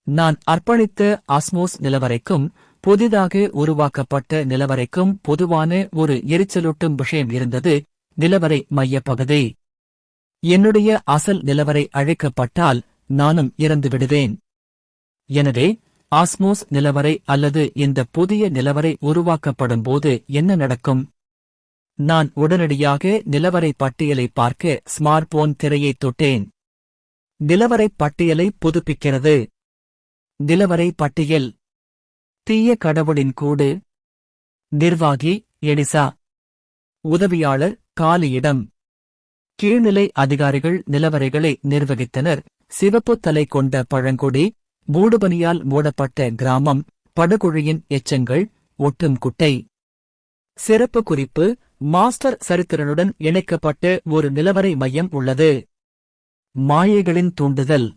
நான் அர்ப்பணித்த ஆஸ்மோஸ் நிலவரைக்கும் புதிதாக உருவாக்கப்பட்ட நிலவரைக்கும் பொதுவான ஒரு எரிச்சலூட்டும் விஷயம் இருந்தது. நிலவரை மையப்பகுதி. என்னுடைய அசல் நிலவரை அழைக்கப்பட்டால் நானும் இறந்து விடுவேன். எனவே ஆஸ்மோஸ் நிலவரை அல்லது இந்த புதிய நிலவரை உருவாக்கப்படும் போது என்ன நடக்கும்? நான் உடனடியாக நிலவரை பட்டியலை பார்க்க ஸ்மார்ட்போன் திரையைத் தொட்டேன். நிலவரை பட்டியலை புதுப்பிக்கிறது. நிலவரை பட்டியல். தீய கடவுளின் கூடு. நிர்வாகி எலிசா. உதவியாளர் காலியிடம். கீழ்நிலை அதிகாரிகள் நிலவரைகளை நிர்வகித்தனர். சிவப்பு தலை கொண்ட பழங்குடி. மூடுபனியால் மூடப்பட்ட கிராமம். படுகுழியின் எச்சங்கள். ஒட்டும் குட்டை. சிறப்பு குறிப்பு: மாஸ்டர் சரித்திரனுடன் இணைக்கப்பட்ட ஒரு நிலவரை மையம் உள்ளது. மாயைகளின் தூண்டுதல்.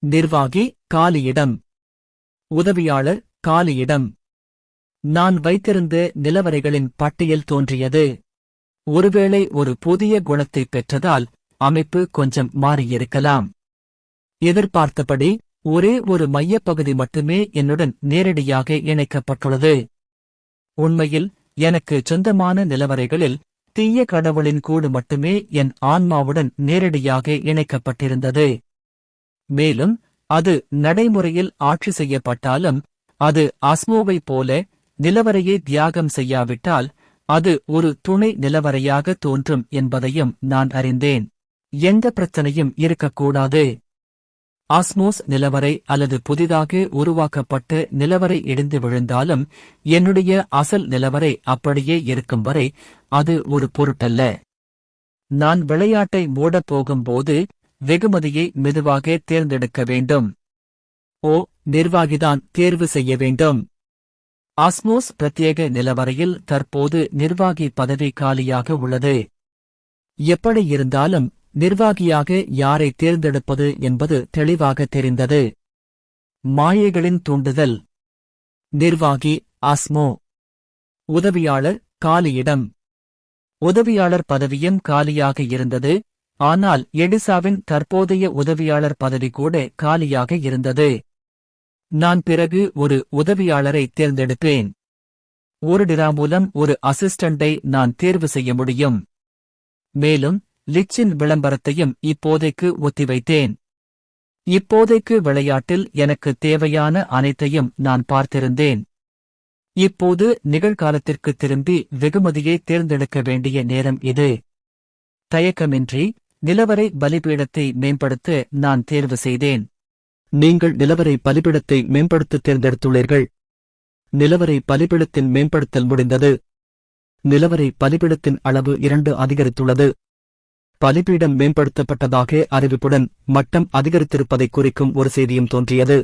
நிர்வாகி காலியிடம். உதவியாளர் காலியிடம். நான் வைத்திருந்த நிலவரைகளின் பட்டியல் தோன்றியது. ஒருவேளை ஒரு புதிய குணத்தை பெற்றதால் அமைப்பு கொஞ்சம் மாறியிருக்கலாம். எதிர்பார்த்தபடி ஒரே ஒரு மையப்பகுதி மட்டுமே என்னுடன் நேரடியாக இணைக்கப்பட்டுள்ளது. உண்மையில் எனக்கு சொந்தமான நிலவரைகளில் தீய கடவுளின் கூடு மட்டுமே என் ஆன்மாவுடன் நேரடியாக இணைக்கப்பட்டிருந்தது. மேலும் அது நடைமுறையில் ஆட்சி செய்யப்பட்டாலும் அது ஆஸ்மோவைப் போல நிலவரையை தியாகம் செய்யாவிட்டால் அது ஒரு துணை நிலவரையாக தோன்றும் என்பதையும் நான் அறிந்தேன். எந்த பிரச்சனையும் இருக்கக்கூடாது. ஆஸ்மோஸ் நிலவரை அல்லது புதிதாக உருவாக்கப்பட்ட நிலவரை இடிந்து விழுந்தாலும் என்னுடைய அசல் நிலவரை அப்படியே இருக்கும் வரை அது ஒரு பொருட்டல்ல. நான் விளையாட்டை மூடப் போகும்போது வெகுமதியை மெதுவாக தேர்ந்தெடுக்க வேண்டும். நிர்வாகிதான் தேர்வு செய்ய வேண்டும். ஆஸ்மோஸ் பிரத்யேக நிலவரையில் தற்போது நிர்வாகி பதவி காலியாக உள்ளது. எப்படி இருந்தாலும் நிர்வாகியாக யாரை தேர்ந்தெடுப்பது என்பது தெளிவாக தெரிந்தது. மாயைகளின் தூண்டுதல். நிர்வாகி ஆஸ்மோ. உதவியாளர் காலியிடம். உதவியாளர் பதவியும் காலியாக இருந்தது. ஆனால் எடிசாவின் தற்போதைய உதவியாளர் பதவி கூட காலியாக இருந்தது. நான் பிறகு ஒரு உதவியாளரை தேர்ந்தெடுப்பேன். ஒரு டிரா மூலம் ஒரு அசிஸ்டண்டை நான் தேர்வு செய்ய முடியும். மேலும் லிச்சின் விளம்பரத்தையும் இப்போதைக்கு ஒத்திவைத்தேன். இப்போதைக்கு விளையாட்டில் எனக்கு தேவையான அனைத்தையும் நான் பார்த்திருந்தேன். இப்போது நிகழ்காலத்திற்கு திரும்பி வெகுமதியை தேர்ந்தெடுக்க வேண்டிய நேரம் இது. தயக்கமின்றி நிலவரை பலிபீடத்தை மேம்படுத்த நான் தேர்வு செய்தேன். நீங்கள் நிலவரை பலிபீடத்தை மேம்படுத்த தேர்ந்தெடுத்துள்ளீர்கள். நிலவரை பலிபீடத்தின் மேம்படுத்தல் முடிந்தது. நிலவரை பலிபீடத்தின் அளவு 2 அதிகரித்துள்ளது. பலிபீடம் மேம்படுத்தப்பட்டதாக அறிவிப்புடன் மட்டம் அதிகரித்திருப்பதைக் குறிக்கும் ஒரு செய்தியும் தோன்றியது.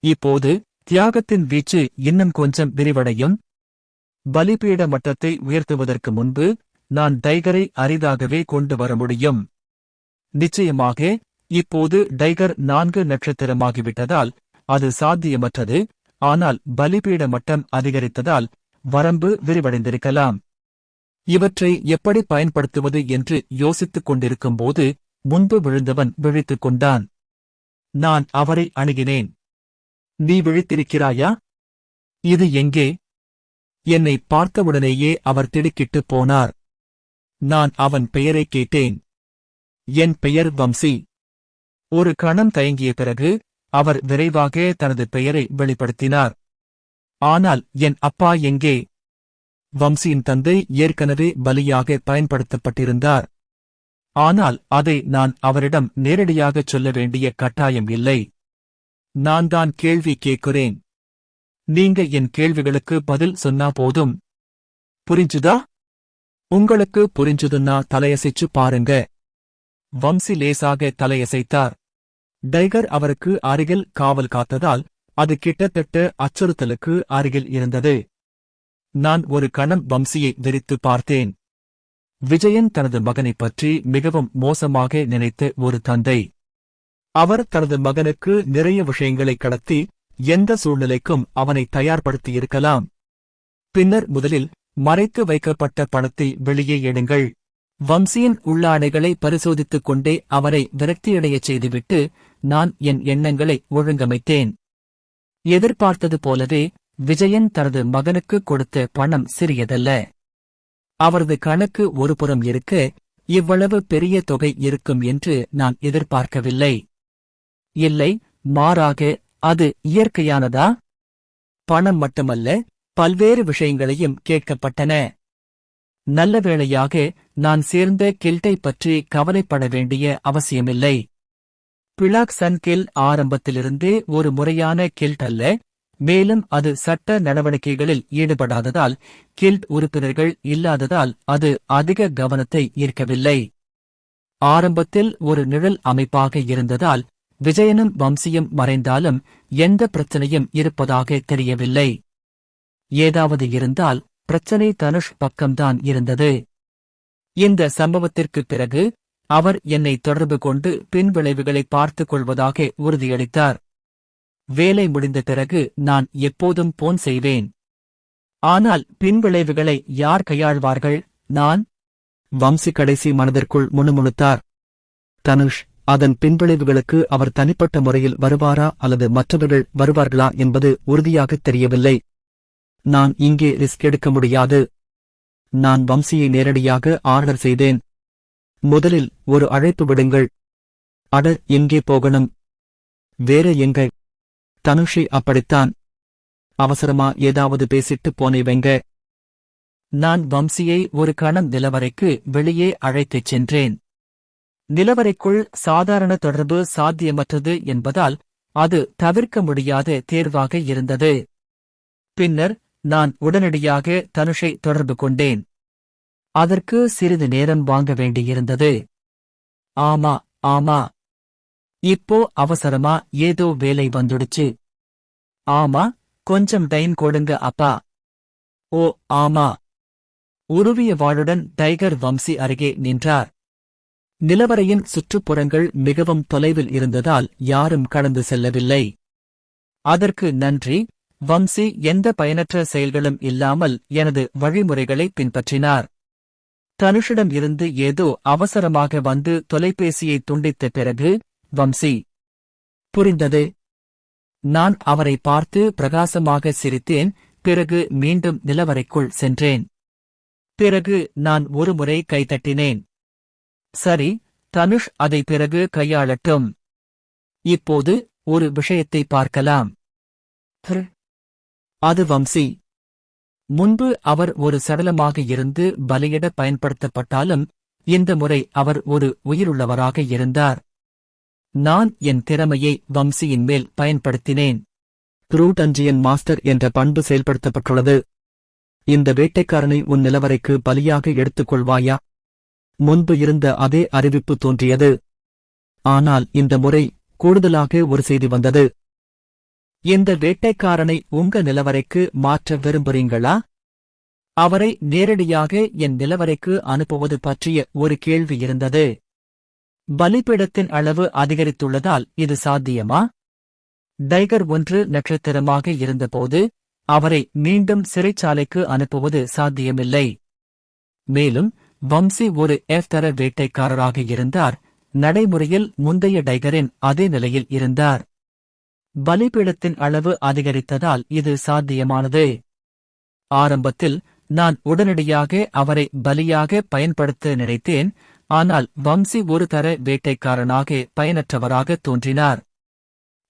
இப்போது தியாகத்தின் வீச்சு இன்னும் கொஞ்சம் விரிவடையும். பலிபீட மட்டத்தை உயர்த்துவதற்கு முன்பு நான் டைகரை அரிதாகவே கொண்டு வர முடியும். நிச்சயமாக இப்போது டைகர் 4 நட்சத்திரமாகிவிட்டதால் அது சாத்தியமற்றது. ஆனால் பலிபீட மட்டம் அதிகரித்ததால் வரம்பு விரிவடைந்திருக்கலாம். இவற்றை எப்படி பயன்படுத்துவது என்று யோசித்துக் கொண்டிருக்கும்போது முன்பு விழுந்தவன் விழித்துக் கொண்டான். நான் அவரை அணுகினேன். நீ விழித்திருக்கிறாயா? இது எங்கே? என்னை பார்த்தவுடனேயே அவர் திடுக்கிட்டுப் போனார். நான் அவன் பெயரைக் கேட்டேன். என் பெயர் வம்சி. ஒரு கணம் தயங்கிய பிறகு அவர் விரைவாக தனது பெயரை வெளிப்படுத்தினார். ஆனால் என் அப்பா எங்கே? வம்சியின் தந்தை ஏற்கனவே பலியாக பயன்படுத்தப்பட்டிருந்தார். ஆனால் அதை நான் அவரிடம் நேரடியாகச் சொல்ல வேண்டிய கட்டாயம் இல்லை. நான் தான் கேள்வி கேட்கிறேன். நீங்க என் கேள்விகளுக்கு பதில் சொன்னா போதும். புரிஞ்சுதா? உங்களுக்கு புரிஞ்சுதுன்னா தலையசைச்சு பாருங்க. வம்சி லேசாக தலையசைத்தார். டைகர் அவருக்கு அருகில் காவல் காத்ததால் அது கிட்டத்தட்ட அச்சுறுத்தலுக்கு அருகில் இருந்தது. நான் ஒரு கணம் வம்சியை வெறித்து பார்த்தேன். விஜயன் தனது மகனைப் பற்றி மிகவும் மோசமாக நினைத்த ஒரு தந்தை. அவர் தனது மகனுக்கு நிறைய விஷயங்களை கடத்தி எந்த சூழ்நிலைக்கும் அவனை தயார்படுத்தியிருக்கலாம். பின்னர் முதலில் மறைத்து வைக்கப்பட்ட பணத்தை வெளியே எடுங்கள். வம்சியின் உள்ளாடைகளை பரிசோதித்துக் கொண்டே அவரை விரக்தியடையச் செய்துவிட்டு நான் என் எண்ணங்களை ஒழுங்கமைத்தேன். எதிர்பார்த்தது போலவே விஜயன் தனது மகனுக்கு கொடுத்த பணம் சிறியதல்ல. அவரது கணக்கு ஒருபுறம் இருக்க இவ்வளவு பெரிய தொகை இருக்கும் என்று நான் எதிர்பார்க்கவில்லை. இல்லை, மாறாக அது இயற்கையானதா? பணம் மட்டுமல்ல, பல்வேறு விஷயங்களையும் கேட்கப்பட்டன. நல்லவேளையாக நான் சேர்ந்த கில்ட்டை பற்றி கவலைப்பட வேண்டிய அவசியமில்லை. பிளாக்சன் கில் ஆரம்பத்திலிருந்தே ஒரு முறையான கில்ட் அல்ல, மேலும் அது சட்ட நடவடிக்கைகளில் ஈடுபடாததால், கில்ட் உறுப்பினர்கள் இல்லாததால் அது அதிக கவனத்தை ஈர்க்கவில்லை. ஆரம்பத்தில் ஒரு நிழல் அமைப்பாக இருந்ததால் விஜயனும் வம்சியும் மறைந்தாலும் எந்த பிரச்சனையும் இருப்பதாக தெரியவில்லை. ஏதாவது இருந்தால் பிரச்சனை தனுஷ் பக்கம்தான் இருந்தது. இந்த சம்பவத்திற்குப் பிறகு அவர் என்னை தொடர்பு கொண்டு பின்விளைவுகளை பார்த்துக் கொள்வதாக உறுதியளித்தார். வேலை முடிந்த பிறகு நான் எப்போதும் போன் செய்வேன். ஆனால் பின்விளைவுகளை யார் கையாள்வார்கள்? நான்? வம்சி கடைசி மனதிற்குள் முணுமுணுத்தார். தனுஷ், அதன் பின்விளைவுகளுக்கு அவர் தனிப்பட்ட முறையில் வருவாரா அல்லது மற்றவர்கள் வருவார்களா என்பது உறுதியாகத் தெரியவில்லை. நான் இங்கே ரிஸ்க் எடுக்க முடியாது. நான் வம்சியை நேரடியாக ஆர்டர் செய்தேன். முதலில் ஒரு அழைப்பு விடுங்கள். அட, எங்கே போகணும்? வேற எங்க? தனுஷை அப்படித்தான். அவசரமா ஏதாவது பேசிட்டு போனேவெங்க. நான் வம்சியை ஒரு கணம் நிலவறைக்கு வெளியே அழைத்துச் சென்றேன். நிலவறைக்குள் சாதாரண தொடர்பு சாத்தியமற்றது என்பதால் அது தவிர்க்க முடியாத தேர்வாக இருந்தது. பின்னர் நான் உடனடியாக தனுஷை தொடர்பு கொண்டேன். அதற்கு சிறிது நேரம் வாங்க வேண்டியிருந்தது. ஆமா ஆமா, இப்போ அவசரமா ஏதோ வேலை வந்துடுச்சு. ஆமா, கொஞ்சம் டைம் கொடுங்க அப்பா. ஓ ஆமா. உருவிய வாளுடன் டைகர் வம்சி அருகே நின்றார். நிலவரையின் சுற்றுப்புறங்கள் மிகவும் தொலைவில் இருந்ததால் யாரும் கடந்து செல்லவில்லை. அதற்கு நன்றி. வம்சி எந்த பயனற்ற செயல்களும் இல்லாமல் எனது வழிமுறைகளை பின்பற்றினார். தனுஷிடம் இருந்து ஏதோ அவசரமாக வந்து தொலைபேசியை துண்டித்த பிறகு, வம்சி. புரிந்தது. நான் அவரை பார்த்து பிரகாசமாக சிரித்தேன். பிறகு மீண்டும் நிலவறைக்குள் சென்றேன். பிறகு நான் ஒருமுறை கைதட்டினேன். சரி, தனுஷ் அதை பிறகு கையாளட்டும். இப்போது ஒரு விஷயத்தை பார்க்கலாம். அது வம்சி. முன்பு அவர் ஒரு சடலமாக இருந்து பலியிட பயன்படுத்தப்பட்டாலும் இந்த முறை அவர் ஒரு உயிருள்ளவராக இருந்தார். நான் என் திறமையை வம்சியின் மேல் பயன்படுத்தினேன். க்ரூட் அஞ்சியன் மாஸ்டர் என்ற பண்பு செயல்படுத்தப்பட்டுள்ளது. இந்த வேட்டைக்காரனை உன் நிலவரைக்கு பலியாக எடுத்துக்கொள்வாயா? முன்பு இருந்த அதே அறிவிப்பு தோன்றியது. ஆனால் இந்த முறை கூடுதலாக ஒரு செய்தி வந்தது. இந்த வேட்டைக்காரனை உங்க நிலவரைக்கு மாற்ற விரும்புறீங்களா? அவரை நேரடியாக என் நிலவரைக்கு அனுப்புவது பற்றிய ஒரு கேள்வி இருந்தது. பலிபீடத்தின் அளவு அதிகரித்துள்ளதால் இது சாத்தியமா? டைகர் 1 நட்சத்திரமாக இருந்தபோது அவரை மீண்டும் சிறைச்சாலைக்கு அனுப்புவது சாத்தியமில்லை. மேலும் வம்சி ஒரு தர வேட்டைக்காரராக இருந்தார். நடைமுறையில் முந்தைய டைகரின் அதே நிலையில் இருந்தார். பலிபீடத்தின் அளவு அதிகரித்ததால் இது சாத்தியமானது. ஆரம்பத்தில் நான் உடனடியாக அவரை பலியாக பயன்படுத்த நினைத்தேன். ஆனால் வம்சி ஒரு தர வேட்டைக்காரனாக பயனற்றவராக தோன்றினார்.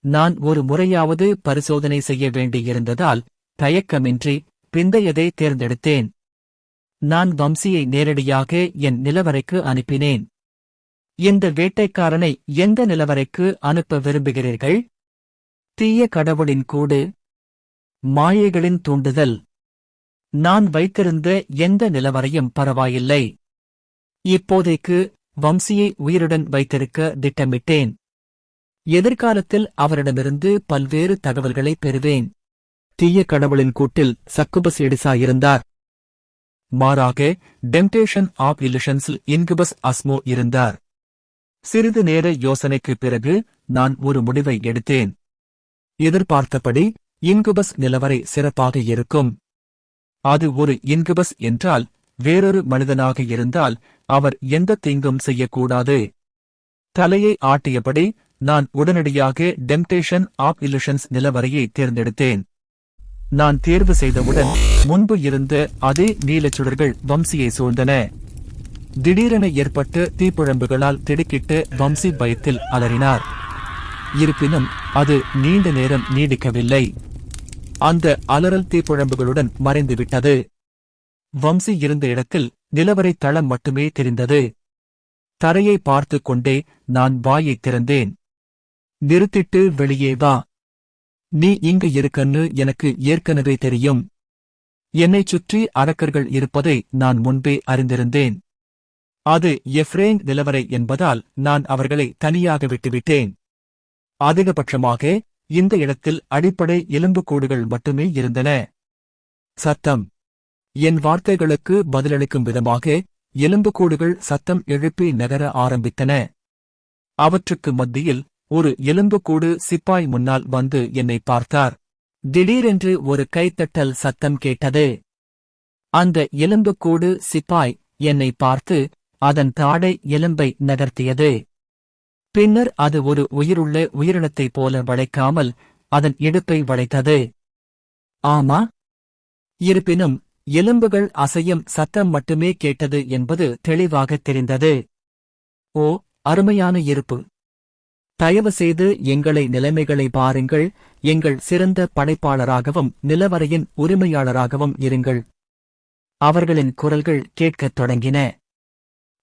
நான் ஒரு முறையாவது பரிசோதனை செய்ய வேண்டியிருந்ததால் தயக்கமின்றி பிந்தையதை தேர்ந்தெடுத்தேன். நான் வம்சியை நேரடியாக என் நிலவறைக்கு அனுப்பினேன். இந்த வேட்டைக்காரனை எந்த நிலவறைக்கு அனுப்ப விரும்புகிறீர்கள்? தீய கடவுளின் கூடு, மாயைகளின் தூண்டுதல். நான் வைத்திருந்த எந்த நிலவரையும் பரவாயில்லை. இப்போதைக்கு வம்சியை உயிருடன் வைத்திருக்க திட்டமிட்டேன். எதிர்காலத்தில் அவரிடமிருந்து பல்வேறு தகவல்களை பெறுவேன். தீய கடவுளின் கூட்டில் சக்குபஸ் எடிசா இருந்தார். மாறாக டெம்டேஷன் ஆப் இல்லுஷன்ஸில் இன்குபஸ் அஸ்மோ இருந்தார். சிறிது நேர யோசனைக்குப் பிறகு நான் ஒரு முடிவை எடுத்தேன். எதிர்பார்த்தபடி இன்குபஸ் நிலவரை சிறப்பாக இருக்கும். அது ஒரு இன்குபஸ் என்றால் வேறொரு மனிதனாக இருந்தால் அவர் எந்த தீங்கும் செய்யக்கூடாது. தலையை ஆட்டியபடி நான் உடனடியாக டெம்டேஷன் ஆப் இல்லுஷன்ஸ் நிலவரையை தேர்ந்தெடுத்தேன். நான் தேர்வு செய்தவுடன் முன்பு இருந்த அதே நீலச்சுடர்கள் வம்சியை சூழ்ந்தன. திடீரென ஏற்பட்ட தீப்பிழம்புகளால் திடுக்கிட்டு வம்சி பயத்தில் அலறினார். இருப்பினும் அது நீண்ட நேரம் நீடிக்கவில்லை. அந்த அலறல் தீப்பிழம்புகளுடன் மறைந்துவிட்டது. வம்சி இருந்த இடத்தில் நிலவரை தளம் மட்டுமே தெரிந்தது. தரையை பார்த்து கொண்டே நான் வாயைத் திறந்தேன். நிறுத்திட்டு வெளியே வா. நீ இங்கு இருக்கன்னு எனக்கு ஏற்கனவே தெரியும். என்னைச் சுற்றி அரக்கர்கள் இருப்பதை நான் முன்பே அறிந்திருந்தேன். அது எஃப்ரேங் நிலவரை என்பதால் நான் அவர்களை தனியாக விட்டுவிட்டேன். அதிகபட்சமாக இந்த இடத்தில் அடிப்படை எலும்புக்கூடுகள் மட்டுமே இருந்தன. சத்தம். என் வார்த்தைகளுக்கு பதிலளிக்கும் விதமாக எலும்புக்கூடுகள் சத்தம் எழுப்பி நகர ஆரம்பித்தன. அவற்றுக்கு மத்தியில் ஒரு எலும்புக்கூடு சிப்பாய் முன்னால் வந்து என்னை பார்த்தார். திடீரென்று ஒரு கைத்தட்டல் சத்தம் கேட்டது. அந்த எலும்புக்கூடு சிப்பாய் என்னை பார்த்து அதன் தாடை எலும்பை நகர்த்தியது. பின்னர் அது ஒரு உயிருள்ள உயிரினத்தைப் போல வளைக்காமல் அதன் இடுப்பை வளைத்தது. ஆமா. இருப்பினும் எலும்புகள் அசையும் சத்தம் மட்டுமே கேட்டது என்பது தெளிவாகத் தெரிந்தது. ஓ, அருமையான இருப்பு! தயவு செய்து எங்களை நிலைமைகளை பாருங்கள். எங்கள் சிறந்த படைப்பாளராகவும் நிலவரையின் உரிமையாளராகவும் இருங்கள். அவர்களின் குரல்கள் கேட்கத் தொடங்கின.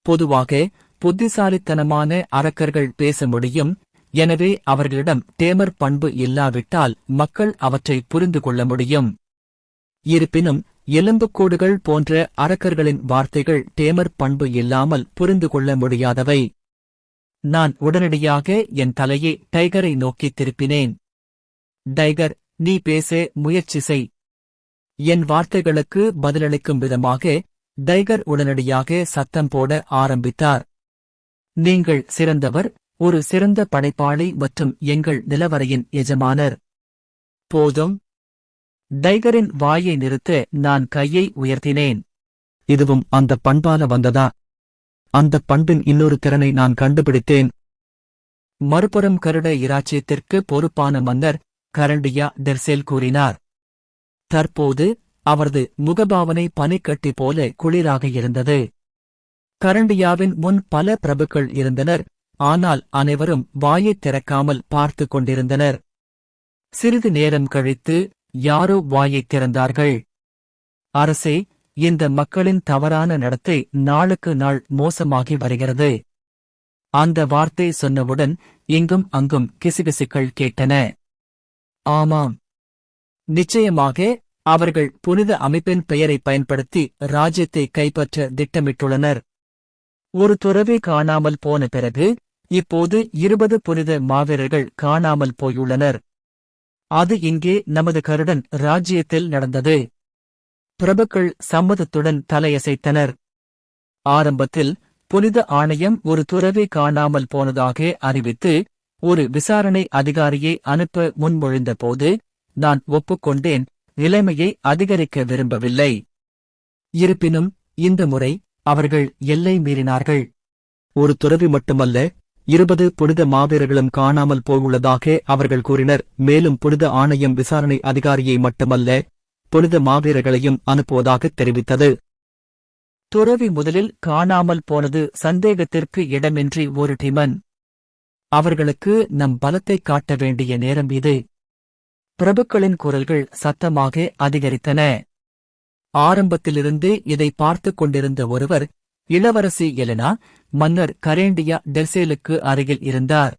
பொதுவாக புத்திசாலித்தனமான அரக்கர்கள் பேச முடியும். எனவே அவர்களிடம் டேமர் பண்பு இல்லாவிட்டால் மக்கள் அவற்றை புரிந்து கொள்ள முடியும். இருப்பினும் எலும்புக்கூடுகள் போன்ற அரக்கர்களின் வார்த்தைகள் டேமர் பண்பு இல்லாமல் புரிந்து கொள்ள முடியாதவை. நான் உடனடியாக என் தலையை டைகரை நோக்கித் திருப்பினேன். டைகர், நீ பேச முயற்சி செய். என் வார்த்தைகளுக்கு பதிலளிக்கும் விதமாக டைகர் உடனடியாக சத்தம் போட ஆரம்பித்தார். நீங்கள் சிறந்தவர், ஒரு சிறந்த படைப்பாளி மற்றும் எங்கள் நிலவரையின் எஜமானர். போதும். டைகரின் வாயை நிறுத்த நான் கையை உயர்த்தினேன். இதுவும் அந்த பண்பால வந்ததா? அந்த பண்பின் இன்னொரு திறனை நான் கண்டுபிடித்தேன். மறுபுறம் கருட இராச்சியத்திற்கு பொறுப்பான மன்னர் கரண்டியா டெர்செல் கூறினார். தற்போது அவரது முகபாவனை பனிக்கட்டி போல குளிராக இருந்தது. கரண்டியாவின் முன் பல பிரபுக்கள் இருந்தனர், ஆனால் அனைவரும் வாயைத் திறக்காமல் பார்த்து கொண்டிருந்தனர். சிறிது நேரம் கழித்து யாரோ வாயைத் திறந்தார்கள். அரசே, இந்த மக்களின் தவறான நடத்தை நாளுக்கு நாள் மோசமாகி வருகிறது. அந்த வார்த்தை சொன்னவுடன் இங்கும் அங்கும் கிசுகிசுக்கள் கேட்டன. ஆமாம், நிச்சயமாக அவர்கள் புனித அமைப்பின் பெயரை பயன்படுத்தி ராஜ்யத்தை கைப்பற்ற திட்டமிட்டுள்ளனர். ஒரு துறவி காணாமல் போன பிறகு இப்போது 20 புனித மாவீரர்கள் காணாமல் போயுள்ளனர். அது இங்கே நமது கருடன் ராஜ்யத்தில் நடந்தது. பிரபுக்கள் சம்மதத்துடன் தலையசைத்தனர். ஆரம்பத்தில் புனித ஆணையம் ஒரு துறவி காணாமல் போனதாக அறிவித்து ஒரு விசாரணை அதிகாரியை அனுப்ப முன்மொழிந்தபோது நான் ஒப்புக்கொண்டேன். நிலைமையை அதிகரிக்க விரும்பவில்லை. இருப்பினும் இந்த முறை அவர்கள் எல்லை மீறினார்கள். ஒரு துறவி மட்டுமல்ல, 20 புனித மாவீரர்களும் காணாமல் போயுள்ளதாக அவர்கள் கூறினர். மேலும் புனித ஆணையம் விசாரணை அதிகாரியை மட்டுமல்ல, புனித மாவீரர்களையும் அனுப்புவதாகத் தெரிவித்தது. துறவி முதலில் காணாமல் போனது சந்தேகத்திற்கு இடமின்றி ஒரு டிமன். அவர்களுக்கு நம் பலத்தை காட்ட வேண்டிய நேரம் இது. பிரபுக்களின் குரல்கள் சத்தமாக அதிகரித்தன. ஆரம்பத்திலிருந்து இதை பார்த்துக் கொண்டிருந்த ஒருவர், இளவரசி எலெனா, மன்னர் கரேண்டியா டெர்சேலுக்கு அருகில் இருந்தார்.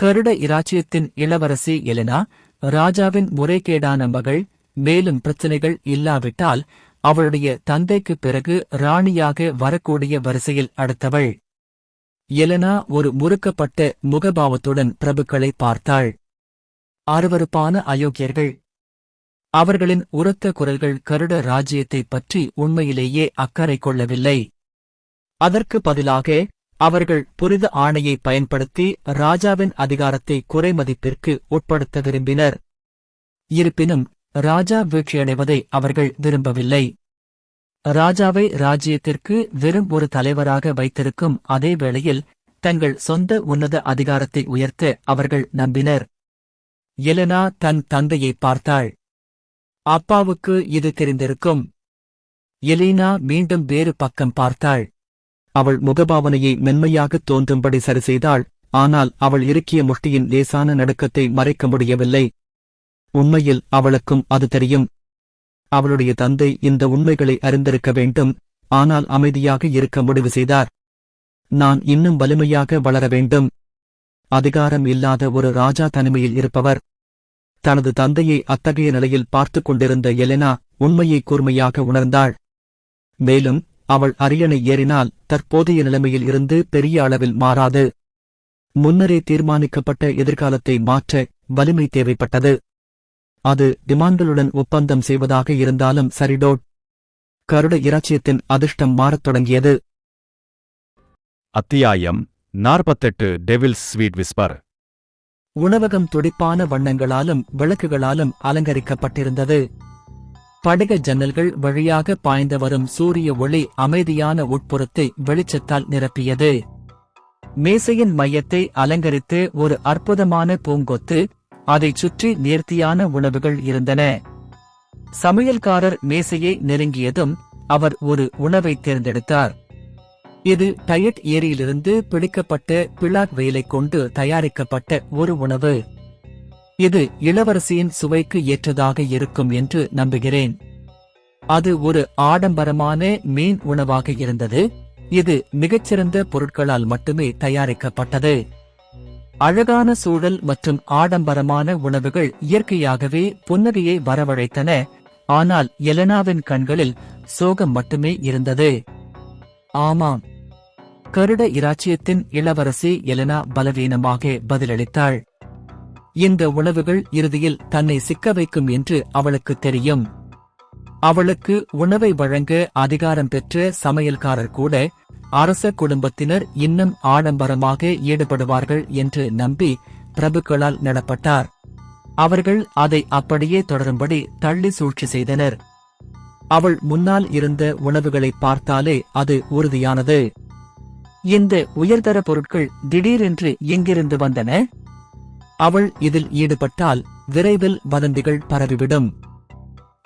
கருட இராச்சியத்தின் இளவரசி எலெனா ராஜாவின் முறைகேடான மகள். மேலும் பிரச்சனைகள் இல்லாவிட்டால் அவளுடைய தந்தைக்குப் பிறகு ராணியாக வரக்கூடிய வரிசையில் அடுத்தவள். எலெனா ஒரு முறுக்கப்பட்ட முகபாவத்துடன் பிரபுக்களை பார்த்தாள். அருவருப்பான அயோக்கியர்கள். அவர்களின் உரத்த குரல்கள் கருட ராஜ்யத்தைப் பற்றி உண்மையிலேயே அக்கறை கொள்ளவில்லை. அதற்கு பதிலாக அவர்கள் புரித ஆணையை பயன்படுத்தி ராஜாவின் அதிகாரத்தை குறைமதிப்பிற்கு உட்படுத்த விரும்பினர். இருப்பினும் ராஜா வீழ்ச்சியடைவதை அவர்கள் விரும்பவில்லை. ராஜாவை ராஜ்யத்திற்கு வெறும் ஒரு தலைவராக வைத்திருக்கும் அதே வேளையில் தங்கள் சொந்த உன்னத அதிகாரத்தை உயர்த்த அவர்கள் நம்பினர். எலெனா தன் தந்தையை பார்த்தாள். அப்பாவுக்கு இது தெரிந்திருக்கும். எலீனா மீண்டும் வேறு பக்கம் பார்த்தாள். அவள் முகபாவனையை மென்மையாகத் தோன்றும்படி சரிசெய்தாள். ஆனால் அவள் இறுக்கிய முஷ்டியின் லேசான நடுக்கத்தை மறைக்க முடியவில்லை. உண்மையில் அவளுக்கும் அது தெரியும். அவளுடைய தந்தை இந்த உண்மைகளை அறிந்திருக்க வேண்டும். ஆனால் அமைதியாக இருக்க முடிவு செய்தார். நான் இன்னும் வலிமையாக வளர வேண்டும். அதிகாரம் இல்லாத ஒரு ராஜா தனிமையில் இருப்பவர். தனது தந்தையை அத்தகைய நிலையில் பார்த்துக் கொண்டிருந்த எலெனா உண்மையை கூர்மையாக உணர்ந்தாள். மேலும் அவள் அரியணை ஏறினால் தற்போதைய நிலைமையில் இருந்து பெரிய அளவில் மாறாது. முன்னரே தீர்மானிக்கப்பட்ட எதிர்காலத்தை மாற்ற வலிமை தேவைப்பட்டது. அது டிமான்களுடன் ஒப்பந்தம் செய்வதாக இருந்தாலும் சரிடோட். கருட இராச்சியத்தின் அதிர்ஷ்டம் மாறத் தொடங்கியது. அத்தியாயம் 48 டெவில்ஸ் ஸ்வீட் விஸ்பர். உணவகம் துடிப்பான வண்ணங்களாலும் விளக்குகளாலும் அலங்கரிக்கப்பட்டிருந்தது. படிக ஜன்னல்கள் வழியாக பாய்ந்து வரும் சூரிய ஒளி அமைதியான உட்புறத்தை வெளிச்சத்தால் நிரப்பியது. மேசையின் மையத்தை அலங்கரித்து ஒரு அற்புதமான பூங்கொத்து, அதைச் சுற்றி நேர்த்தியான உணவுகள் இருந்தன. சமையல்காரர் மேசையை நெருங்கியதும் அவர் ஒரு உணவை தேர்ந்தெடுத்தார். இது டயட் ஏரியிலிருந்து பிடிக்கப்பட்ட பிளாக் வெயிலைக் கொண்டு தயாரிக்கப்பட்ட ஒரு உணவு. இது இளவரசியின் சுவைக்கு ஏற்றதாக இருக்கும் என்று நம்புகிறேன். அது ஒரு ஆடம்பரமான மீன் உணவாக இருந்தது. இது மிகச்சிறந்த பொருட்களால் மட்டுமே தயாரிக்கப்பட்டது. அழகான சூழல் மற்றும் ஆடம்பரமான உணவுகள் இயற்கையாகவே புன்னகையை வரவழைத்தன. ஆனால் எலெனாவின் கண்களில் சோகம் மட்டுமே இருந்தது. ஆமாம், கருட இராச்சியத்தின் இளவரசி எலெனா பலவீனமாக பதிலளித்தாள். இந்த உணவுகள் இறுதியில் தன்னை சிக்க வைக்கும் என்று அவளுக்கு தெரியும். அவளுக்கு உணவை வழங்க அதிகாரம் பெற்ற சமையல்காரர் கூட அரச குடும்பத்தினர் இன்னும் ஆடம்பரமாக ஈடுபடுவார்கள் என்று நம்பி பிரபுக்களால் நடப்பட்டார். அவர்கள் அதை அப்படியே தொடரும்படி தள்ளி சூழ்ச்சி செய்தனர். அவள் முன்னால் இருந்த உணவுகளை பார்த்தாலே அது உறுதியானது. இந்த உயர்தர பொருட்கள் திடீரென்று எங்கிருந்து வந்தன? அவள் இதில் ஈடுபட்டால் விரைவில் வதந்திகள் பரவிவிடும்.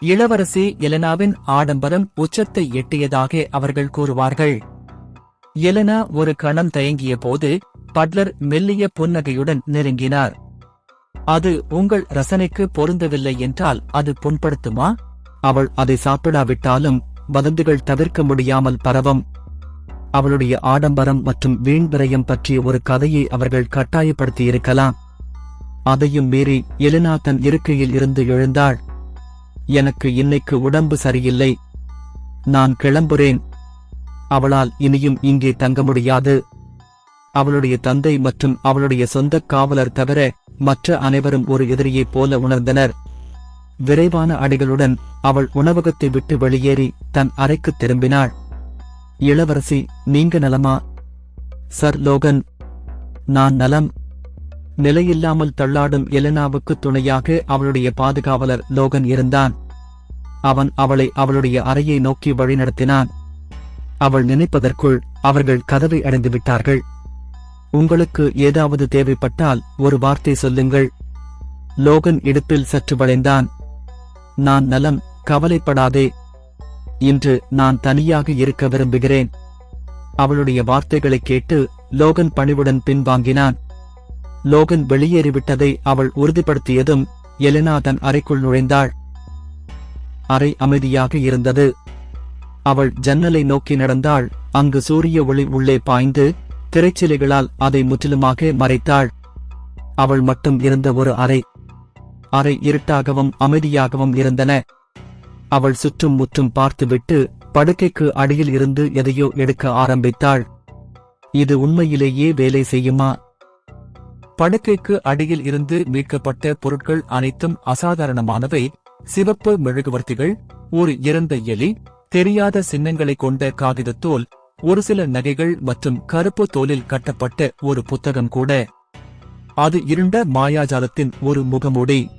இளவரசி எலெனாவின் ஆடம்பரம் உச்சத்தை எட்டியதாக அவர்கள் கூறுவார்கள். எலெனா ஒரு கணம் தயங்கிய போது பட்லர் மெல்லிய புன்னகையுடன் நெருங்கினார். அது உங்கள் ரசனைக்கு பொருந்தவில்லை என்றால் அது புண்படுத்துமா? அவள் அதை சாப்பிடாவிட்டாலும் வதந்திகள் தவிர்க்க முடியாமல் பரவும். அவளுடைய ஆடம்பரம் மற்றும் வீண் விரயம் பற்றிய ஒரு கதையை அவர்கள் கட்டாயப்படுத்தியிருக்கலாம். அதையும் மீறி எலெனா தன் இருக்கையில் இருந்து எழுந்தாள். எனக்கு இன்னைக்கு உடம்பு சரியில்லை. நான் கிளம்புறேன். அவளால் இனியும் இங்கே தங்க முடியாது. அவளுடைய தந்தை மற்றும் அவளுடைய சொந்த காவலர் தவிர மற்ற அனைவரும் ஒரு எதிரியைப் போல உணர்ந்தனர். விரைவான அடிகளுடன் அவள் உணவகத்தை விட்டு வெளியேறி தன் அறைக்குத் திரும்பினாள். இளவரசி, நீங்க நலமா? சர் லோகன், நான் நலம். நிலையில்லாமல் தள்ளாடும் எலெனாவுக்கு துணையாக அவளுடைய பாதுகாவலர் லோகன் இருந்தான். அவன் அவளை அவளுடைய அறையை நோக்கி வழிநடத்தினான். அவள் நினைப்பதற்குள் அவர்கள் கதவை அடைந்து விட்டார்கள். உங்களுக்கு ஏதாவது தேவைப்பட்டால் ஒரு வார்த்தை சொல்லுங்கள். லோகன் இடுப்பில் சற்று வளைந்தான். நான் நலம், கவலைப்படாதே. இன்று நான் தனியாக இருக்க விரும்புகிறேன். அவளுடைய வார்த்தைகளைக் கேட்டு லோகன் பணிவுடன் பின்வாங்கினான். லோகன் வெளியேறிவிட்டதை அவள் உறுதிப்படுத்தியதும் எலெனா தன் அறைக்குள் நுழைந்தாள். அறை அமைதியாக இருந்தது. அவள் ஜன்னலை நோக்கி நடந்தாள். அங்கு சூரிய ஒளி உள்ளே பாய்ந்து திரைச்சிலைகளால் அதை முற்றிலுமாக மறைத்தாள். அவள் மட்டும் இருந்த ஒரு அறை. அறை இருட்டாகவும் அமைதியாகவும் இருந்தன. அவள் சுற்றும் முற்றும் பார்த்துவிட்டு படுக்கைக்கு அடியில் இருந்து எதையோ எடுக்க ஆரம்பித்தாள். இது உண்மையிலேயே வேலை செய்யுமா? படுக்கைக்கு அடியில் இருந்து மீட்கப்பட்ட பொருட்கள் அனைத்தும் அசாதாரணமானவை. சிவப்பு மெழுகுவர்த்திகள், ஒரு இறந்த எலி, தெரியாத சின்னங்களை கொண்ட காகிதத்தோல், ஒரு சில நகைகள் மற்றும் கருப்பு தோலில் கட்டப்பட்ட ஒரு புத்தகம் கூட. அது இருண்ட மாயாஜாலத்தின் ஒரு முகமூடி.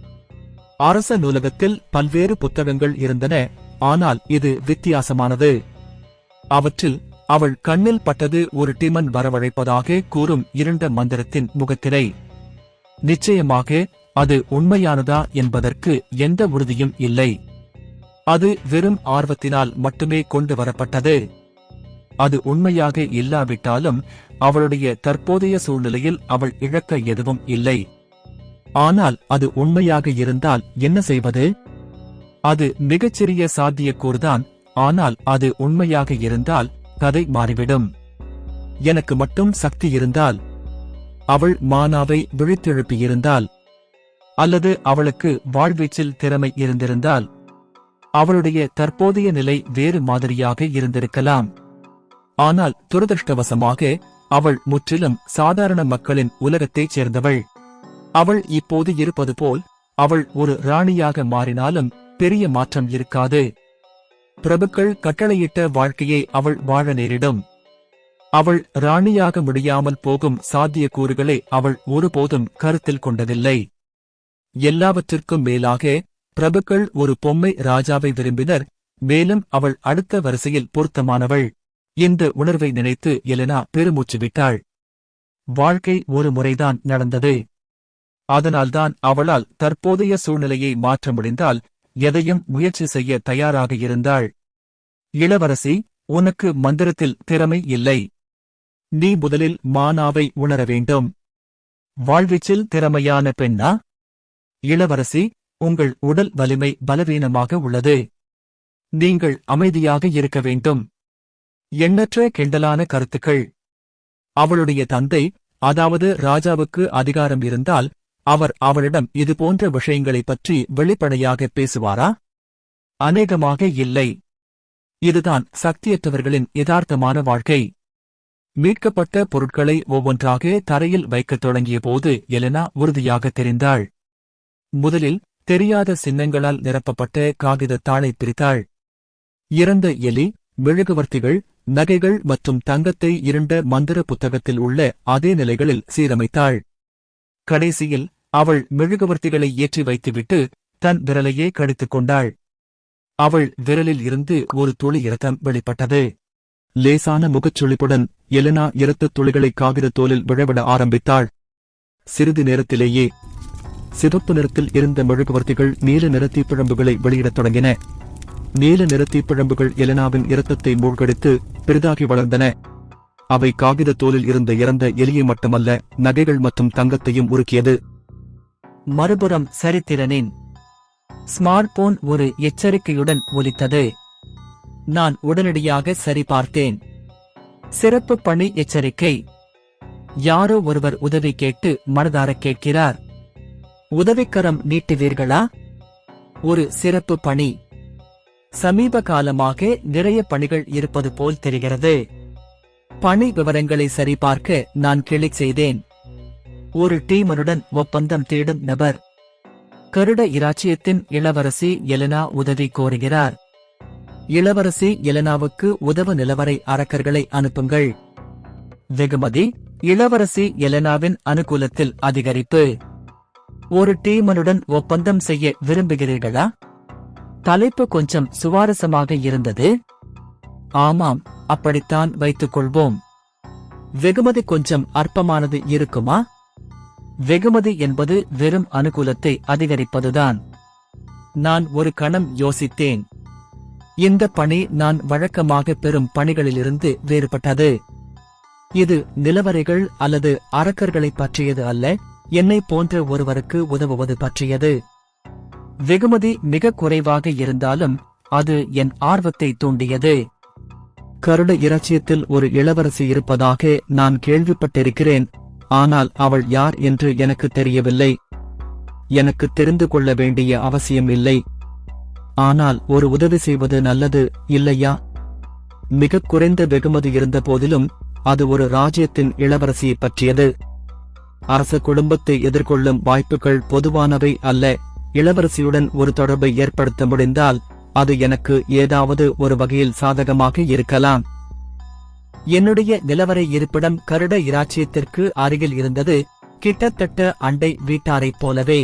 அரச நூலகத்தில் பல்வேறு புத்தகங்கள் இருந்தன, ஆனால் இது வித்தியாசமானது. அவற்றில் அவள் கண்ணில் பட்டது ஒரு டிமன் வரவழைப்பதாக கூறும் இருண்ட மந்திரத்தின் முகத்திரை. நிச்சயமாக அது உண்மையானதா என்பதற்கு எந்த உறுதியும் இல்லை. அது வெறும் ஆர்வத்தினால் மட்டுமே கொண்டு வரப்பட்டது. அது உண்மையாக இல்லாவிட்டாலும் அவளுடைய தற்போதைய சூழ்நிலையில் அவள் இழக்க எதுவும் இல்லை. ஆனால் அது உண்மையாக இருந்தால் என்ன செய்வது? அது மிகச்சிறிய சாத்தியக்கூறுதான். ஆனால் அது உண்மையாக இருந்தால் கதை மாறிவிடும். எனக்கு மட்டும் சக்தி இருந்தால், அவள் மானாவை விழித்தெழுப்பியிருந்தால், அல்லது அவளுக்கு வாழ்வீச்சில் திறமை இருந்திருந்தால், அவளுடைய தற்போதைய நிலை வேறு மாதிரியாக இருந்திருக்கலாம். ஆனால் துரதிருஷ்டவசமாக அவள் முற்றிலும் சாதாரண மக்களின் உலகத்தைச் சேர்ந்தவள். அவள் இப்போது இருப்பது போல் அவள் ஒரு ராணியாக மாறினாலும் பெரிய மாற்றம் இருக்காது. பிரபுக்கள் கட்டளையிட்ட வாழ்க்கையை அவள் வாழ நேரிடும். அவள் ராணியாக முடியாமல் போகும் சாத்தியக்கூறுகளை அவள் ஒருபோதும் கருத்தில் கொண்டதில்லை. எல்லாவற்றிற்கும் மேலாக பிரபுக்கள் ஒரு பொம்மை ராஜாவை விரும்பினர், மேலும் அவள் அடுத்த வரிசையில் பொருத்தமானவள். இந்த உணர்வை நினைத்து எலெனா பெருமூச்சு விட்டாள். வாழ்க்கை ஒரு முறைதான் நடந்தது. அதனால்தான் அவளால் தற்போதைய சூழ்நிலையை மாற்ற முடிந்தால் எதையும் முயற்சி செய்ய தயாராக இருந்தாள். இளவரசி, உனக்கு மந்திரத்தில் திறமை இல்லை. நீ முதலில் மானாவை உணர வேண்டும். வாழ்வீச்சில் திறமையான பெண்ணா? இளவரசி, உங்கள் உடல் வலிமை பலவீனமாக உள்ளது. நீங்கள் அமைதியாக இருக்க வேண்டும். எண்ணற்ற கிண்டலான கருத்துக்கள். அவளுடைய தந்தை, அதாவது ராஜாவுக்கு அதிகாரம் இருந்தால் அவர் அவளிடம் இதுபோன்ற விஷயங்களைப் பற்றி வெளிப்படையாக பேசுவாரா? அநேகமாக இல்லை. இதுதான் சக்தியற்றவர்களின் யதார்த்தமான வாழ்க்கை. மீட்கப்பட்ட பொருட்களை ஒவ்வொன்றாக தரையில் வைக்கத் தொடங்கிய போது எலெனா உறுதியாக தெரிந்தாள். முதலில் தெரியாத சின்னங்களால் நிரப்பப்பட்ட காகிதத் தாளை பிரித்தாள். இறந்த எலி, மெழுகுவர்த்திகள், நகைகள் மற்றும் தங்கத்தை இருண்ட மந்திர புத்தகத்தில் உள்ள அதே நிலைகளில் சீரமைத்தாள். கடைசியில் அவள் மெழுகுவர்த்திகளை ஏற்றி வைத்துவிட்டு தன் விரலையே கடித்துக் கொண்டாள். அவள் விரலில் இருந்து ஒரு துளி இரத்தம் வெளிப்பட்டது. லேசான முகச்சுளிப்புடன் எலெனா இரத்தத் துளிகளை காகிதத் தோலில் விழவிட ஆரம்பித்தாள். சிறிது நேரத்திலேயே சிவப்பு நிறத்தில் இருந்த மெழுகுவர்த்திகள் நீல நிற தீப்பிழம்புகளை வெளியிடத் தொடங்கின. நீல நிற தீப்பிழம்புகள் எலெனாவின் இரத்தத்தை மூழ்கடித்து பெரிதாகி வளர்ந்தன. அவை காகிதத் தோலில் இருந்த இறந்த எலியை மட்டுமல்ல, நகைகள் மற்றும் தங்கத்தையும் உருக்கியது. மறுபுறம் சரித்திரனின் ஸ்மார்ட் போன் ஒரு எச்சரிக்கையுடன் ஒலித்தது. நான் உடனடியாக சரிபார்த்தேன். சிறப்பு பணி எச்சரிக்கை. யாரோ ஒருவர் உதவி கேட்டு மனதாரக் கேட்கிறார். உதவிக்கரம் நீட்டுவீர்களா? ஒரு சிறப்பு பணி. சமீப காலமாக நிறைய பணிகள் இருப்பது போல் தெரிகிறது. பணி விவரங்களை சரிபார்க்க நான் கிளிக் செய்தேன். ஒரு டீமனுடன் ஒப்பந்தம் தேடும் நபர். கருட இராச்சியத்தின் இளவரசி எலெனா உதவி கோருகிறார். இளவரசி எலெனாவுக்கு உதவ நிலவரை அரக்கர்களை அனுப்புங்கள். வெகுமதி: இளவரசி எலெனாவின் அனுகூலத்தில் அதிகரிப்பு. ஒரு டீமனுடன் ஒப்பந்தம் செய்ய விரும்புகிறீர்களா? தலைப்பு கொஞ்சம் சுவாரஸ்யமாக இருந்தது. ஆமாம், அப்படித்தான் வைத்துக் கொள்வோம். வெகுமதி கொஞ்சம் அற்பமானது இருக்குமா? வெகுமதி என்பது வெறும் அனுகூலத்தை அதிகரிப்பதுதான். நான் ஒரு கணம் யோசித்தேன். இந்த பணி நான் வழக்கமாக பெறும் பணிகளிலிருந்து வேறுபட்டது. இது நிலவறைகள் அல்லது அரக்கர்களைப் பற்றியது அல்ல, என்னை போன்ற ஒருவருக்கு உதவுவது பற்றியது. வெகுமதி மிக குறைவாக இருந்தாலும் அது என் ஆர்வத்தை தூண்டியது. கருட இராச்சியத்தில் ஒரு இளவரசி இருப்பதாக நான் கேள்விப்பட்டிருக்கிறேன், ஆனால் அவள் யார் என்று எனக்கு தெரியவில்லை. எனக்கு தெரிந்து கொள்ள வேண்டிய அவசியம் இல்லை. ஆனால் ஒரு உதவி செய்வது நல்லது, இல்லையா? மிகக் குறைந்த வெகுமதி இருந்த போதிலும் அது ஒரு ராஜ்யத்தின் இளவரசியைப் பற்றியது. அரச குடும்பத்தை எதிர்கொள்ளும் வாய்ப்புகள் பொதுவானவை அல்ல. இளவரசியுடன் ஒரு தொடர்பை ஏற்படுத்த முடிந்தால் அது எனக்கு ஏதாவது ஒரு வகையில் சாதகமாக இருக்கலாம். என்னுடைய நிலவரை இருப்பிடம் கருட இராச்சியத்திற்கு அருகில் இருந்தது, கிட்டத்தட்ட அண்டை வீட்டாரைப் போலவே.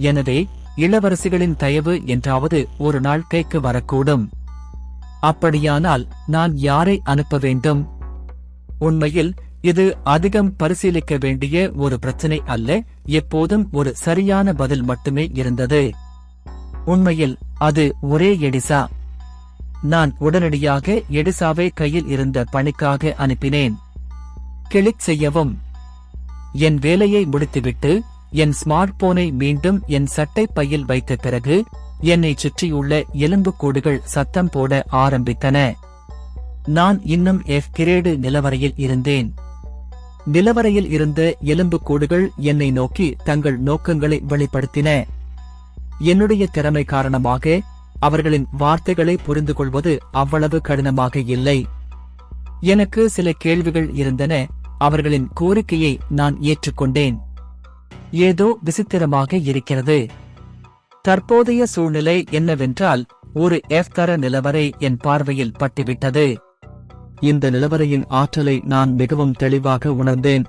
எனவே இளவரசிகளின் தயவு என்றாவது ஒரு நாள் கைக்கு வரக்கூடும். அப்படியானால் நான் யாரை அனுப்ப வேண்டும்? உண்மையில் இது அதிகம் பரிசீலிக்க வேண்டிய ஒரு பிரச்சனை அல்ல, எப்போதும் ஒரு சரியான பதில் மட்டுமே இருந்தது. உண்மையில் அது ஒரே எடிசா. நான் உடனடியாக எடிசாவை கையில் இருந்த பணிக்காக அனுப்பினேன். கிளிக் செய்யவும். என் வேலையை முடித்துவிட்டு என் ஸ்மார்ட் போனை மீண்டும் என் சட்டை பையில் வைத்த பிறகு என்னை சுற்றியுள்ள எலும்புக்கூடுகள் சத்தம் போட ஆரம்பித்தன. நான் இன்னும் கிரேடு நிலவரையில் இருந்தேன். நிலவரையில் இருந்த எலும்புக்கூடுகள் என்னை நோக்கி தங்கள் நோக்கங்களை வெளிப்படுத்தின. என்னுடைய திறமை காரணமாக அவர்களின் வார்த்தைகளை புரிந்து கொள்வது அவ்வளவு கடினமாக இல்லை. எனக்கு சில கேள்விகள் இருந்தன. அவர்களின் கோரிக்கையை நான் ஏற்றுக்கொண்டேன். ஏதோ விசித்திரமாக இருக்கிறது. தற்போதைய சூழ்நிலை என்னவென்றால் ஒரு தர நிலவரை என் பார்வையில் பட்டுவிட்டது. இந்த நிலவரையின் ஆற்றலை நான் மிகவும் தெளிவாக உணர்ந்தேன்.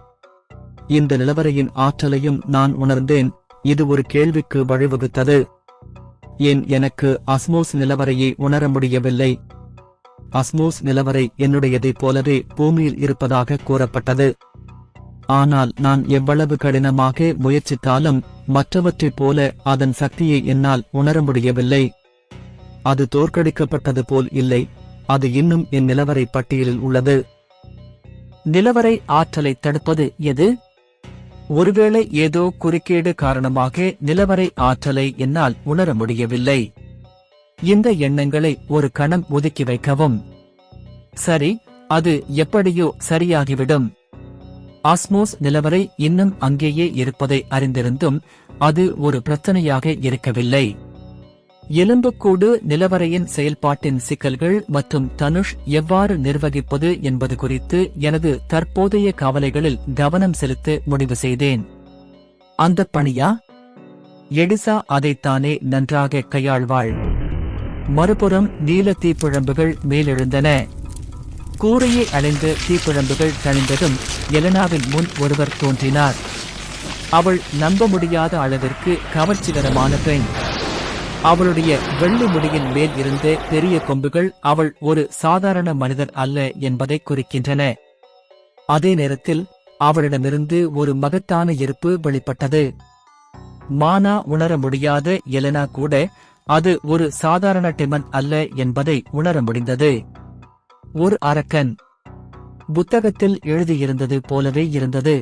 இந்த நிலவரையின் ஆற்றலையும் நான் உணர்ந்தேன். இது ஒரு கேள்விக்கு வழிவகுத்தது. ஏன் எனக்கு அஸ்மோஸ் நிலவரையை உணர முடியவில்லை? அஸ்மோஸ் நிலவரை என்னுடையதைப் போலவே பூமியில் இருப்பதாக கூறப்பட்டது. ஆனால் நான் எவ்வளவு கடினமாக முயற்சித்தாலும் மற்றவற்றைப் போல அதன் சக்தியை என்னால் உணர முடியவில்லை. அது தோற்கடிக்கப்பட்டது போல் இல்லை, அது இன்னும் என் நிலவரை பட்டியலில் உள்ளது. நிலவரை ஆற்றலை தடுப்பது எது? ஒருவேளை ஏதோ குறுக்கீடு காரணமாக நிலவரை ஆற்றலை என்னால் உணர முடியவில்லை. இந்த எண்ணங்களை ஒரு கணம் ஒதுக்கி வைக்கவும். சரி, அது எப்படியோ சரியாகிவிடும். ஆஸ்மோஸ் நிலவரை இன்னும் அங்கேயே இருப்பதை அறிந்திருந்தும் அது ஒரு பிரச்சனையாக இருக்கவில்லை. எலும்புக்கூடு நிலவரையின் செயல்பாட்டின் சிக்கல்கள் மற்றும் தனுஷ் எவ்வாறு நிர்வகிப்பது என்பது குறித்து எனது தற்போதைய கவலைகளில் கவனம் செலுத்த முடிவு செய்தேன். அந்த பணியா? எடிசா அதைத்தானே நன்றாக கையாள்வாள். மறுபுறம் நீல தீப்பிழம்புகள் மேலெழுந்தன. கூரையை அடைந்த தீப்பிழம்புகள் தணிந்ததும் எலனாவின் முன் ஒருவர் தோன்றினார். அவள் நம்ப முடியாத அளவிற்கு கவர்ச்சிகரமான பெண். அவளுடைய வெள்ளி முடியின் மேல் இருந்த பெரிய கொம்புகள் அவள் ஒரு சாதாரண மனிதர் அல்ல என்பதை குறிக்கின்றன. அதே நேரத்தில் அவளிடமிருந்து ஒரு மகத்தான இருப்பு வெளிப்பட்டது. மானா உணர முடியாத எலனா கூட அது ஒரு சாதாரண டிமன் அல்ல என்பதை உணர முடிந்தது. ஒரு அரக்கன். புத்தகத்தில் எழுதியிருந்தது போலவே இருந்தது.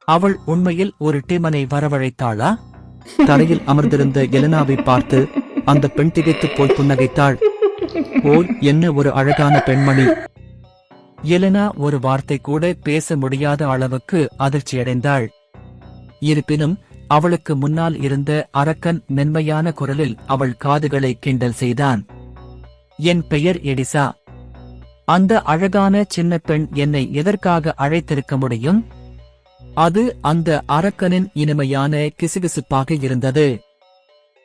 அவள் உண்மையில் ஒரு டிமனை வரவழைத்தாளா? தரையில் அமர்ந்திருந்த எலனாவை பார்த்து அந்த பெண் திகைத்துப் போய் புன்னகைத்தாள். ஓ, என்ன ஒரு அழகான பெண்மணி! எலனா ஒரு வார்த்தை கூட பேச முடியாத அளவுக்கு அதிர்ச்சியடைந்தாள். இருப்பினும் அவளுக்கு முன்னால் இருந்த அரக்கன் மென்மையான குரலில் அவள் காதுகளை கிண்டல் செய்தான். என் பெயர் எடிசா. அந்த அழகான சின்ன பெண் என்னை எதற்காக அழைத்திருக்க முடியும்? அது அந்த அரக்கனின் இனிமையான கிசுகிசுப்பாக இருந்தது.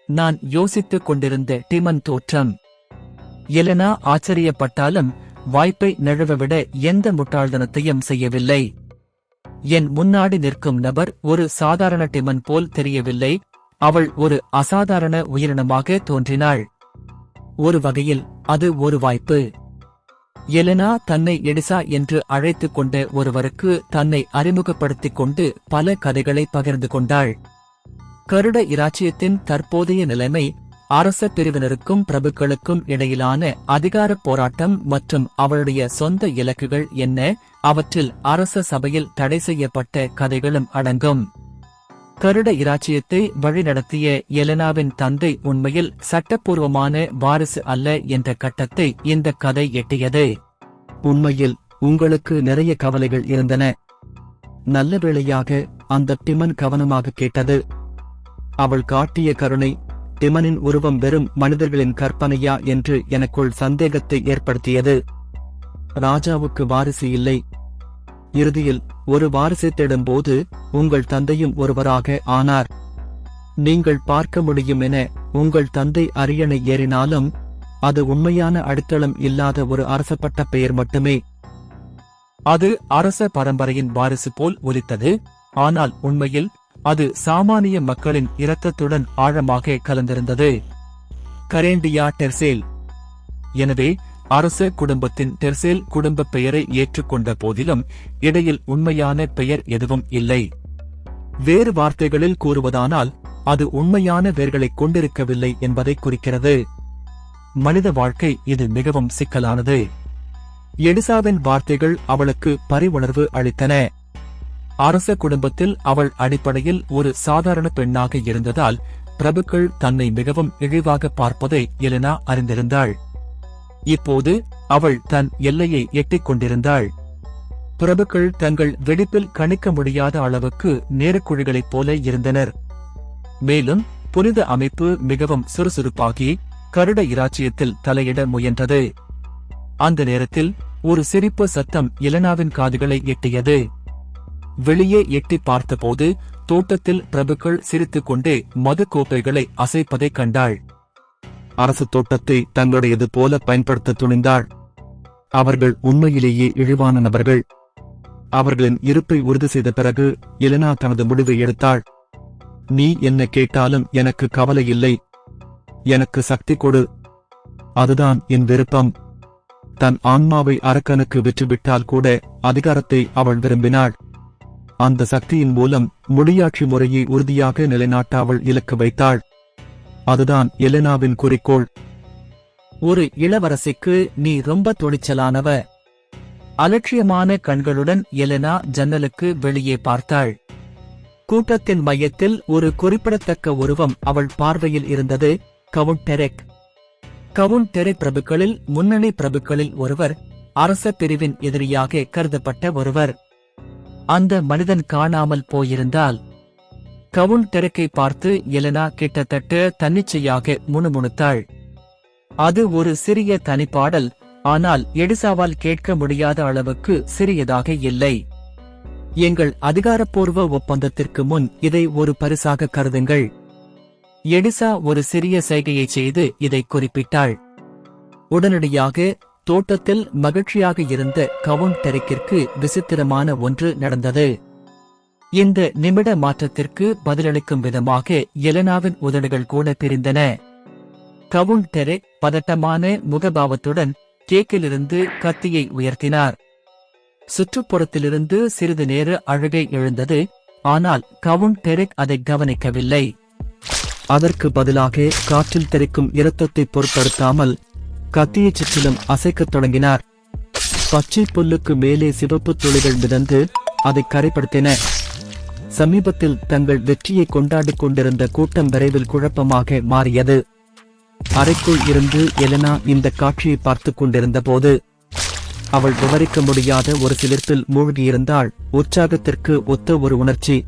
நான் யோசித்துக் கொண்டிருந்த டிமன் தோற்றம். எலனா ஆச்சரியப்பட்டாலும் வாய்ப்பை நழுவவிட எந்த முட்டாள்தனத்தையும் செய்யவில்லை. என் முன்னாடி நிற்கும் நபர் ஒரு சாதாரண டிமன் போல் தெரியவில்லை. அவள் ஒரு அசாதாரண உயிரினமாக தோன்றினாள். ஒரு வகையில் அது ஒரு வாய்ப்பு. எலனா தன்னை எடிசா என்று அழைத்துக் கொண்ட ஒருவருக்கு தன்னை அறிமுகப்படுத்திக் கொண்டு பல கதைகளை பகிர்ந்து கொண்டாள். கருட இராச்சியத்தின் தற்போதைய நிலைமை அரச பிரிவினருக்கும் பிரபுக்களுக்கும் இடையிலான அதிகாரப் போராட்டம் மற்றும் அவளுடைய சொந்த இலக்குகள் என்ன, அவற்றில் அரச சபையில் தடை செய்யப்பட்ட கதைகளும் அடங்கும். கருட இராச்சியத்தை வழிநடத்திய எலெனாவின் தந்தை உண்மையில் சட்டப்பூர்வமான வாரிசு அல்ல என்ற கட்டத்தை இந்த கதை எட்டியது. உண்மையில் உங்களுக்கு நிறைய கவலைகள் இருந்தன. நல்ல வேளையாக அந்த டிமன் கவனமாக கேட்டது. அவள் காட்டிய கருணை, டிமனின் உருவம் வெறும் மனிதர்களின் கற்பனையா என்று எனக்குள் சந்தேகத்தை ஏற்படுத்தியது. ராஜாவுக்கு வாரிசு இல்லை. இறுதியில் ஒரு வாரிசை தேடும்போது உங்கள் தந்தையும் ஒருவராக ஆனார். நீங்கள் பார்க்க முடியும் என உங்கள் தந்தை அரியணை ஏறினாலும் அது உண்மையான அடித்தளம் இல்லாத ஒரு அரசப்பட்ட பெயர் மட்டுமே. அது அரச பரம்பரையின் வாரிசு போல் ஒலித்தது. ஆனால் உண்மையில் அது சாமானிய மக்களின் இரத்தத்துடன் ஆழமாக கலந்திருந்தது. கரேண்டியா டெர்சேல். எனவே அரச குடும்பத்தின் டெர்சேல் குடும்ப பெயரை ஏற்றுக்கொண்ட போதிலும் இடையில் உண்மையான பெயர் எதுவும் இல்லை. வேறு வார்த்தைகளில் கூறுவதானால் அது உண்மையான வேர்களைக் கொண்டிருக்கவில்லை என்பதை குறிக்கிறது. மனித வாழ்க்கை இது மிகவும் சிக்கலானது. எலிசாவின் வார்த்தைகள் அவளுக்கு பரிவுணர்வு அளித்தன. அரச குடும்பத்தில் அவள் அடிப்படையில் ஒரு சாதாரண பெண்ணாக இருந்ததால் பிரபுக்கள் தன்னை மிகவும் இழிவாக பார்ப்பதை எலினா அறிந்திருந்தாள். இப்போது அவள் தன் எல்லையை எட்டிக் கொண்டிருந்தாள். பிரபுக்கள் தங்கள் வெடிப்பில் கணிக்க முடியாத அளவுக்கு நேரக்குழிகளைப் போல இருந்தனர். மேலும் புனித அமைப்பு மிகவும் சுறுசுறுப்பாகி கருட இராச்சியத்தில் தலையிட முயன்றது. அந்த நேரத்தில் ஒரு சிரிப்பு சத்தம் எலெனாவின் காதுகளை எட்டியது. வெளியே எட்டி பார்த்தபோது தோட்டத்தில் பிரபுக்கள் சிரித்துக் கொண்டே மது கோப்பைகளை அசைப்பதைக் கண்டாள். அரசு தோட்டத்தை தங்களுடையது போல பயன்படுத்த துணிந்தாள். அவர்கள் உண்மையிலேயே இழிவான நபர்கள். அவர்களின் இருப்பை உறுதி செய்த பிறகு எலெனா தனது முடிவை எடுத்தாள். நீ என்ன கேட்டாலும் எனக்கு கவலை இல்லை. எனக்கு சக்தி கொடு. அதுதான் என் விருப்பம். தன் ஆன்மாவை அரக்கனுக்கு விற்றுவிட்டால் கூட அதிகாரத்தை அவள் விரும்பினாள். அந்த சக்தியின் மூலம் முடியாட்சி முறையை உறுதியாக நிலைநாட்ட அவள் இலக்கு வைத்தாள். அதுதான் எலெனாவின் குறிக்கோள். ஒரு இளவரசிக்கு நீ ரொம்ப துணிச்சலானவ. அலட்சியமான கண்களுடன் எலெனா ஜன்னலுக்கு வெளியே பார்த்தாள். கூட்டத்தின் மையத்தில் ஒரு குறிப்பிடத்தக்க உருவம் அவள் பார்வையில் இருந்தது. Count Derek. கவுண்ட் டெரெக் பிரபுக்களில் முன்னணி பிரபுக்களில் ஒருவர், அரச பிரிவின் எதிரியாக கருதப்பட்ட ஒருவர். அந்த மனிதன் காணாமல் போயிருந்தால். கவுண்ட் டெரெக்கை பார்த்து எலெனா கிட்டத்தட்ட தன்னிச்சையாக முணுமுணுத்தாள். அது ஒரு சிறிய தனிப்பாடல், ஆனால் எலிசாவால் கேட்க முடியாத அளவுக்கு சிறியதாக இல்லை. எங்கள் அதிகாரப்பூர்வ ஒப்பந்தத்திற்கு முன் இதை ஒரு பரிசாக கருதுங்கள். எலிசா ஒரு சிறிய சைகையை செய்து இதை குறிப்பிட்டாள். உடனடியாக தோட்டத்தில் மகிழ்ச்சியாக இருந்த கவுண்ட் டெரெக்கிற்கு விசித்திரமான ஒன்று நடந்தது. இந்த நிமிட மாற்றத்திற்கு பதிலளிக்கும் விதமாக எலெனாவின் உதடுகள் கூட பிரிந்தன. கவுண்ட் டெரெக் பதட்டமான முகபாவத்துடன் கேக்கிலிருந்து கத்தியை உயர்த்தினார். சுற்றுப்புறத்திலிருந்து சிறிது நேர அழுகை எழுந்தது. ஆனால் கவுண்ட் டெரெக் அதை கவனிக்கவில்லை. அதற்கு பதிலாக காற்றில் தெறிக்கும் இரத்தத்தை பொருட்படுத்தாமல் கத்தியைச் சுற்றிலும் அசைக்கத் தொடங்கினார். பச்சை புல்லுக்கு மேலே சிவப்பு துளிகள் மிதந்து அதை கரைப்படுத்தின. சமீபத்தில் தங்கள் வெற்றியை கொண்டாடிக் கொண்டிருந்த கூட்டம் விரைவில் குழப்பமாக மாறியது. அறைக்குள் இருந்து எலெனா இந்த காட்சியை பார்த்துக் கொண்டிருந்த போது அவள் விவரிக்க முடியாத ஒரு சிலிர்ப்பில் மூழ்கியிருந்தாள். உற்சாகத்திற்கு ஒத்த ஒரு உணர்ச்சி.